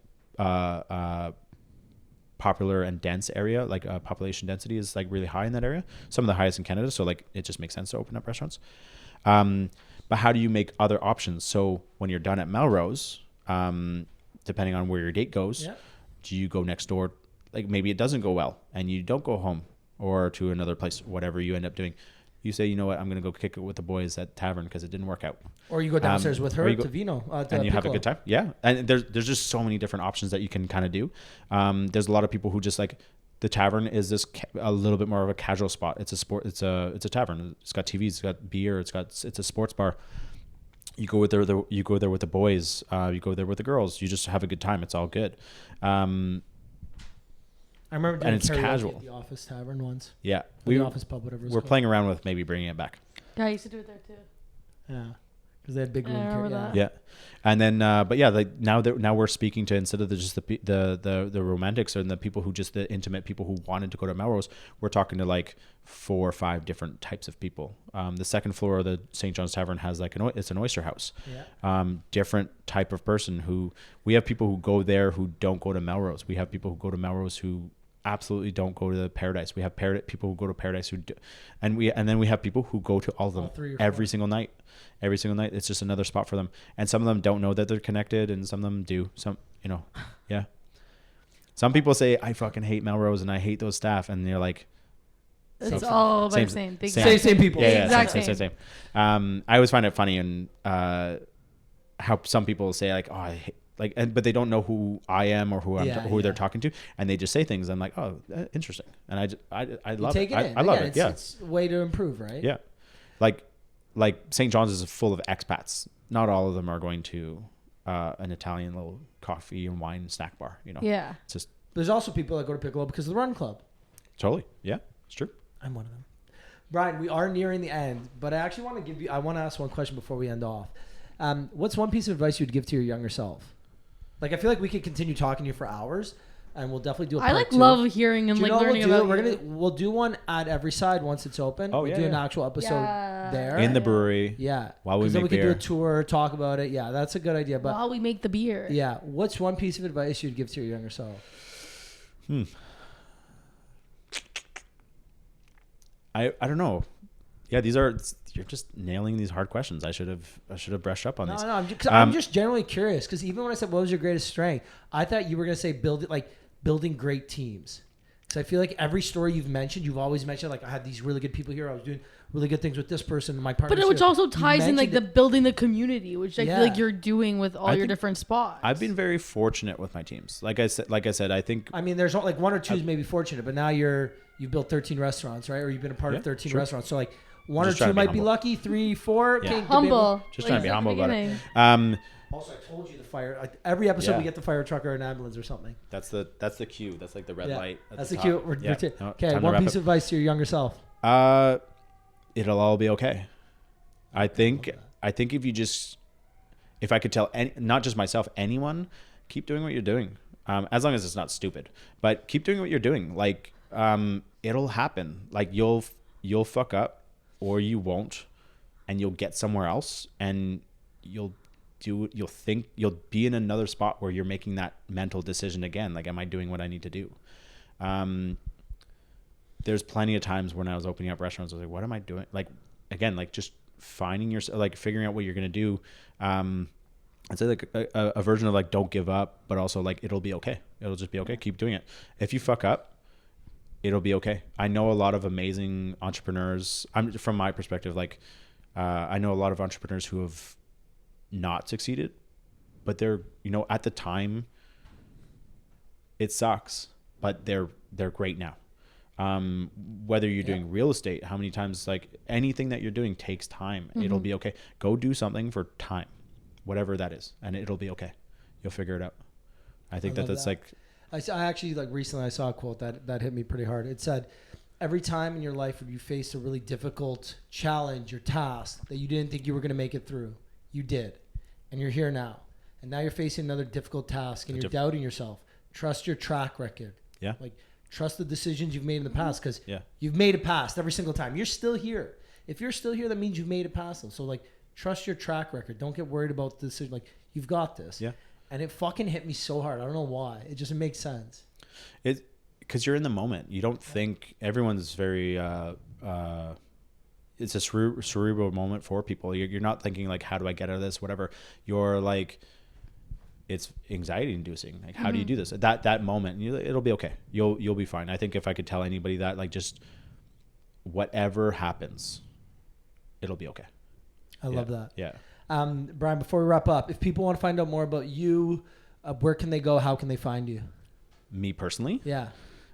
Speaker 3: popular and dense area. Like population density is like really high in that area, some of the highest in Canada. So like it just makes sense to open up restaurants. But how do you make other options? So when you're done at Melrose, depending on where your date goes, do you go next door? Like maybe it doesn't go well and you don't go home or to another place, whatever you end up doing. You say, you know what, I'm going to go kick it with the boys at Tavern because it didn't work out.
Speaker 1: Or you go downstairs with her to Vino.
Speaker 3: And you have a good time. Yeah. And there's just so many different options that you can kind of do. There's a lot of people who just like, the Tavern is this a little bit more of a casual spot. It's a sport. It's a tavern. It's got TVs. It's got beer. It's a sports bar. You go there. You go there with the boys. You go there with the girls. You just have a good time. It's all good.
Speaker 1: I remember doing
Speaker 3: and it's casual.
Speaker 1: At the Office Tavern once.
Speaker 3: Yeah,
Speaker 1: the Office Pub, whatever.
Speaker 3: We're playing around with maybe bringing it back.
Speaker 2: Yeah, I used to do it there too.
Speaker 1: Yeah, because they had big room.
Speaker 3: Yeah, and then but yeah, like now we're speaking to, instead of just the romantics and the people who just the intimate people who wanted to go to Melrose, we're talking to like 4 or 5 different types of people. The 2nd floor of the St. John's Tavern has like it's an oyster house.
Speaker 1: Yeah.
Speaker 3: Different type of person who we have people who go there who don't go to Melrose. We have people who go to Melrose who absolutely don't go to the Paradise. We have people who go to Paradise who do, and then we have people who go to all of them every single night. Every single night, it's just another spot for them. And some of them don't know that they're connected, and some of them do. Some, yeah. Some people say, I fucking hate Melrose and I hate those staff, and they're like,
Speaker 2: it's all about the same thing.
Speaker 1: Same people.
Speaker 3: Yeah, same. I always find it funny and how some people say like, oh, I hate, like, but they don't know who I am or who they're talking to, and they just say things. I'm like, oh, interesting, and I love it. I love it.
Speaker 1: It's a way to improve, right?
Speaker 3: Yeah, like St. John's is full of expats. Not all of them are going to an Italian little coffee and wine snack bar.
Speaker 2: Yeah,
Speaker 3: it's just
Speaker 1: there's also people that go to Piccolo because of the Run Club.
Speaker 3: Totally, yeah, it's true.
Speaker 1: I'm one of them. Brian, we are nearing the end, but I actually want to I want to ask one question before we end off. What's one piece of advice you would give to your younger self? Like, I feel like we could continue talking to you for hours, and we'll definitely do a
Speaker 2: I
Speaker 1: part two.
Speaker 2: love hearing and learning about
Speaker 1: We'll do one at Everyside once it's open. We'll do an actual episode there
Speaker 3: in the brewery.
Speaker 1: Yeah,
Speaker 3: while we make
Speaker 1: then we
Speaker 3: beer.
Speaker 1: can do a tour, talk about it. Yeah, that's a good idea. But
Speaker 2: while we make the beer.
Speaker 1: Yeah, what's one piece of advice you'd give to your younger self?
Speaker 3: I don't know. Yeah, you're just nailing these hard questions. I should have brushed up on these.
Speaker 1: No, I'm just generally curious because even when I said what was your greatest strength, I thought you were gonna say building great teams. Because I feel like every story you've mentioned, you've always mentioned like I had these really good people here. I was doing really good things with this person, my partner.
Speaker 2: But which also ties in like the building the community, which I feel like you're doing with all your different spots.
Speaker 3: I've been very fortunate with my teams. Like I said, I think.
Speaker 1: I mean, there's like one or two is maybe fortunate, but now you've built 13 restaurants, right? Or you've been a part of 13 restaurants. So like. One or two might be lucky. 3, 4.
Speaker 3: Yeah.
Speaker 2: Humble.
Speaker 3: Just trying to be humble about it.
Speaker 1: Also, I told you the fire. Every episode we get the fire truck or an ambulance or something.
Speaker 3: That's the cue. That's like the red light.
Speaker 1: That's the cue. Okay, one piece of advice to your younger self.
Speaker 3: It'll all be okay. I think if I could tell not just myself, anyone, keep doing what you're doing. As long as it's not stupid, but keep doing what you're doing. Like it'll happen. Like you'll fuck up. Or you won't, and you'll get somewhere else, and you'll be in another spot where you're making that mental decision again. Like, am I doing what I need to do? There's plenty of times when I was opening up restaurants, I was like, what am I doing? Like, again, like just finding yourself, like figuring out what you're going to do. I'd say like a version of like, don't give up, but also like, it'll be okay. It'll just be okay. Keep doing it. If you fuck up, it'll be okay. I know a lot of amazing entrepreneurs. From my perspective, like I know a lot of entrepreneurs who have not succeeded, but they're, at the time it sucks, but they're great now. Whether you're doing real estate, how many times, like anything that you're doing takes time. Mm-hmm. It'll be okay. Go do something for time, whatever that is, and it'll be okay. You'll figure it out. I think that's like,
Speaker 1: I actually, like recently I saw a quote that hit me pretty hard. It said, every time in your life when you faced a really difficult challenge or task that you didn't think you were going to make it through, you did. And you're here now. And now you're facing another difficult task and you're doubting yourself. Trust your track record.
Speaker 3: Yeah.
Speaker 1: Like, trust the decisions you've made in the past because you've made it past every single time. You're still here. If you're still here, that means you've made it past them. So, like, trust your track record. Don't get worried about the decision. Like, you've got this. Yeah. And it fucking hit me so hard. I don't know why. It just makes sense.
Speaker 3: Because you're in the moment. You don't think everyone's very. It's a cerebral moment for people. You're not thinking like, how do I get out of this? Whatever. You're like, it's anxiety inducing. Like, how do you do this? That moment, it'll be okay. You'll be fine. I think if I could tell anybody that, like, just whatever happens, it'll be okay.
Speaker 1: I love that.
Speaker 3: Yeah.
Speaker 1: Brian, before we wrap up, if people want to find out more about you, where can they go? How can they find you?
Speaker 3: Me personally?
Speaker 1: Yeah.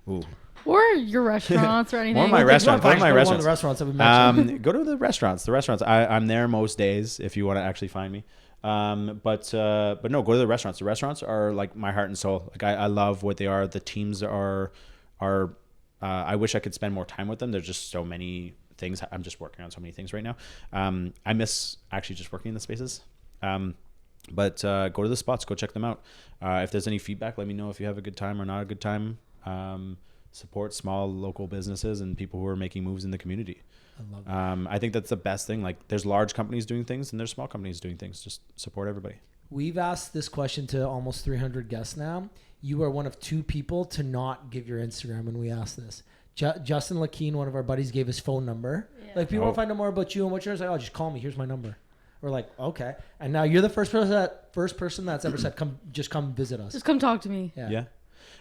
Speaker 3: Ooh.
Speaker 2: Or your restaurants or anything.
Speaker 3: Or my restaurants.
Speaker 1: Go to the restaurants that we mentioned.
Speaker 3: Go to the restaurants. I'm there most days if you want to actually find me. But no, go to the restaurants. The restaurants are like my heart and soul. Like I love what they are. The teams are. I wish I could spend more time with them. There's just so many things. I'm just working on so many things right now. I miss actually just working in the spaces. But go to the spots, go check them out. If there's any feedback, let me know if you have a good time or not a good time. Support small local businesses and people who are making moves in the community.
Speaker 1: I love that.
Speaker 3: I think that's the best thing. Like, there's large companies doing things and there's small companies doing things. Just support everybody.
Speaker 1: We've asked this question to almost 300 guests now. You are one of 2 people to not give your Instagram when we asked this. Justin Lakeen, one of our buddies, gave his phone number. Yeah. Like, people want to find out more about you and what yours. Like, oh, just call me. Here's my number. We're like, okay. And now you're the first person that's ever said, come visit us.
Speaker 2: Just come talk to me.
Speaker 3: Yeah.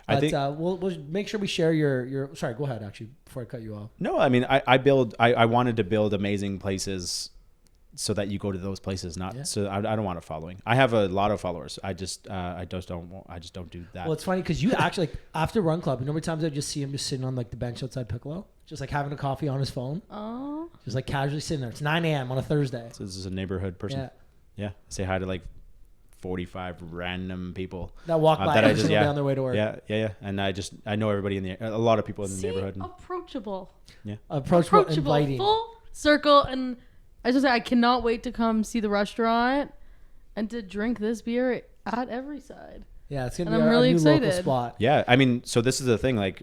Speaker 1: But I think we'll make sure we share your. Sorry, go ahead. Actually, before I cut you off.
Speaker 3: No, I mean, I wanted to build amazing places so that you go to those places. So I don't want a following. I have a lot of followers. I just don't do that.
Speaker 1: Well, it's funny because you actually, like, after Run Club, you know how many times I just see him just sitting on like the bench outside Piccolo, just like having a coffee on his phone. Oh. Just like casually sitting there. It's 9 a.m. on a Thursday.
Speaker 3: So this is a neighborhood person. Yeah. Say hi to like 45 random people
Speaker 1: that walk by every single day on their way to work.
Speaker 3: Yeah. And I know everybody a lot of people in the neighborhood.
Speaker 2: Approachable.
Speaker 1: Yeah. Approachable, inviting.
Speaker 2: Full circle. And I just say, I cannot wait to come see the restaurant and to drink this beer at Everyside.
Speaker 1: Yeah, it's gonna
Speaker 2: And
Speaker 1: be
Speaker 2: I'm
Speaker 1: our
Speaker 2: really
Speaker 1: new local
Speaker 2: excited.
Speaker 1: spot.
Speaker 3: Yeah, I mean, so this is the thing. Like,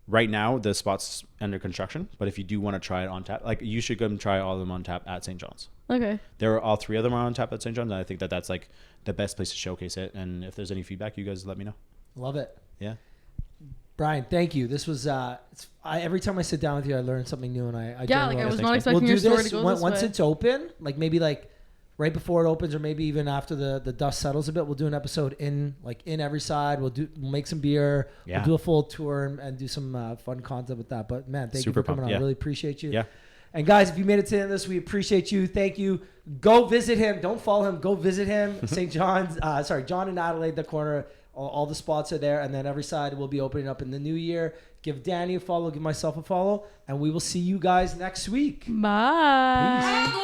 Speaker 3: right now the spot's under construction, but if you do want to try it on tap, like you should go and try all of them on tap at St. John's.
Speaker 2: Okay.
Speaker 3: There are all 3 of them are on tap at St. John's, and I think that that's like the best place to showcase it. And if there's any feedback, you guys let me know.
Speaker 1: Love it.
Speaker 3: Yeah.
Speaker 1: Brian, thank you. This was every time I sit down with you, I learn something new, and I
Speaker 2: Yeah, like I was not
Speaker 3: Thanks,
Speaker 2: expecting your story to go this
Speaker 1: once
Speaker 2: way.
Speaker 1: it's open, like maybe like right before it opens, or maybe even after the dust settles a bit. We'll do an episode in Everyside. We'll make some beer.
Speaker 3: Yeah.
Speaker 1: We'll do a full tour and do some fun content with that. But man, thank you for coming on. I really appreciate you.
Speaker 3: Yeah.
Speaker 1: And guys, if you made it to the end of this, we appreciate you. Thank you. Go visit him. Don't follow him. Go visit him. St. John's. John and Adelaide, the corner. All the spots are there. And then Everyside will be opening up in the new year. Give Danny a follow. Give myself a follow. And we will see you guys next week.
Speaker 2: Bye.
Speaker 1: Peace.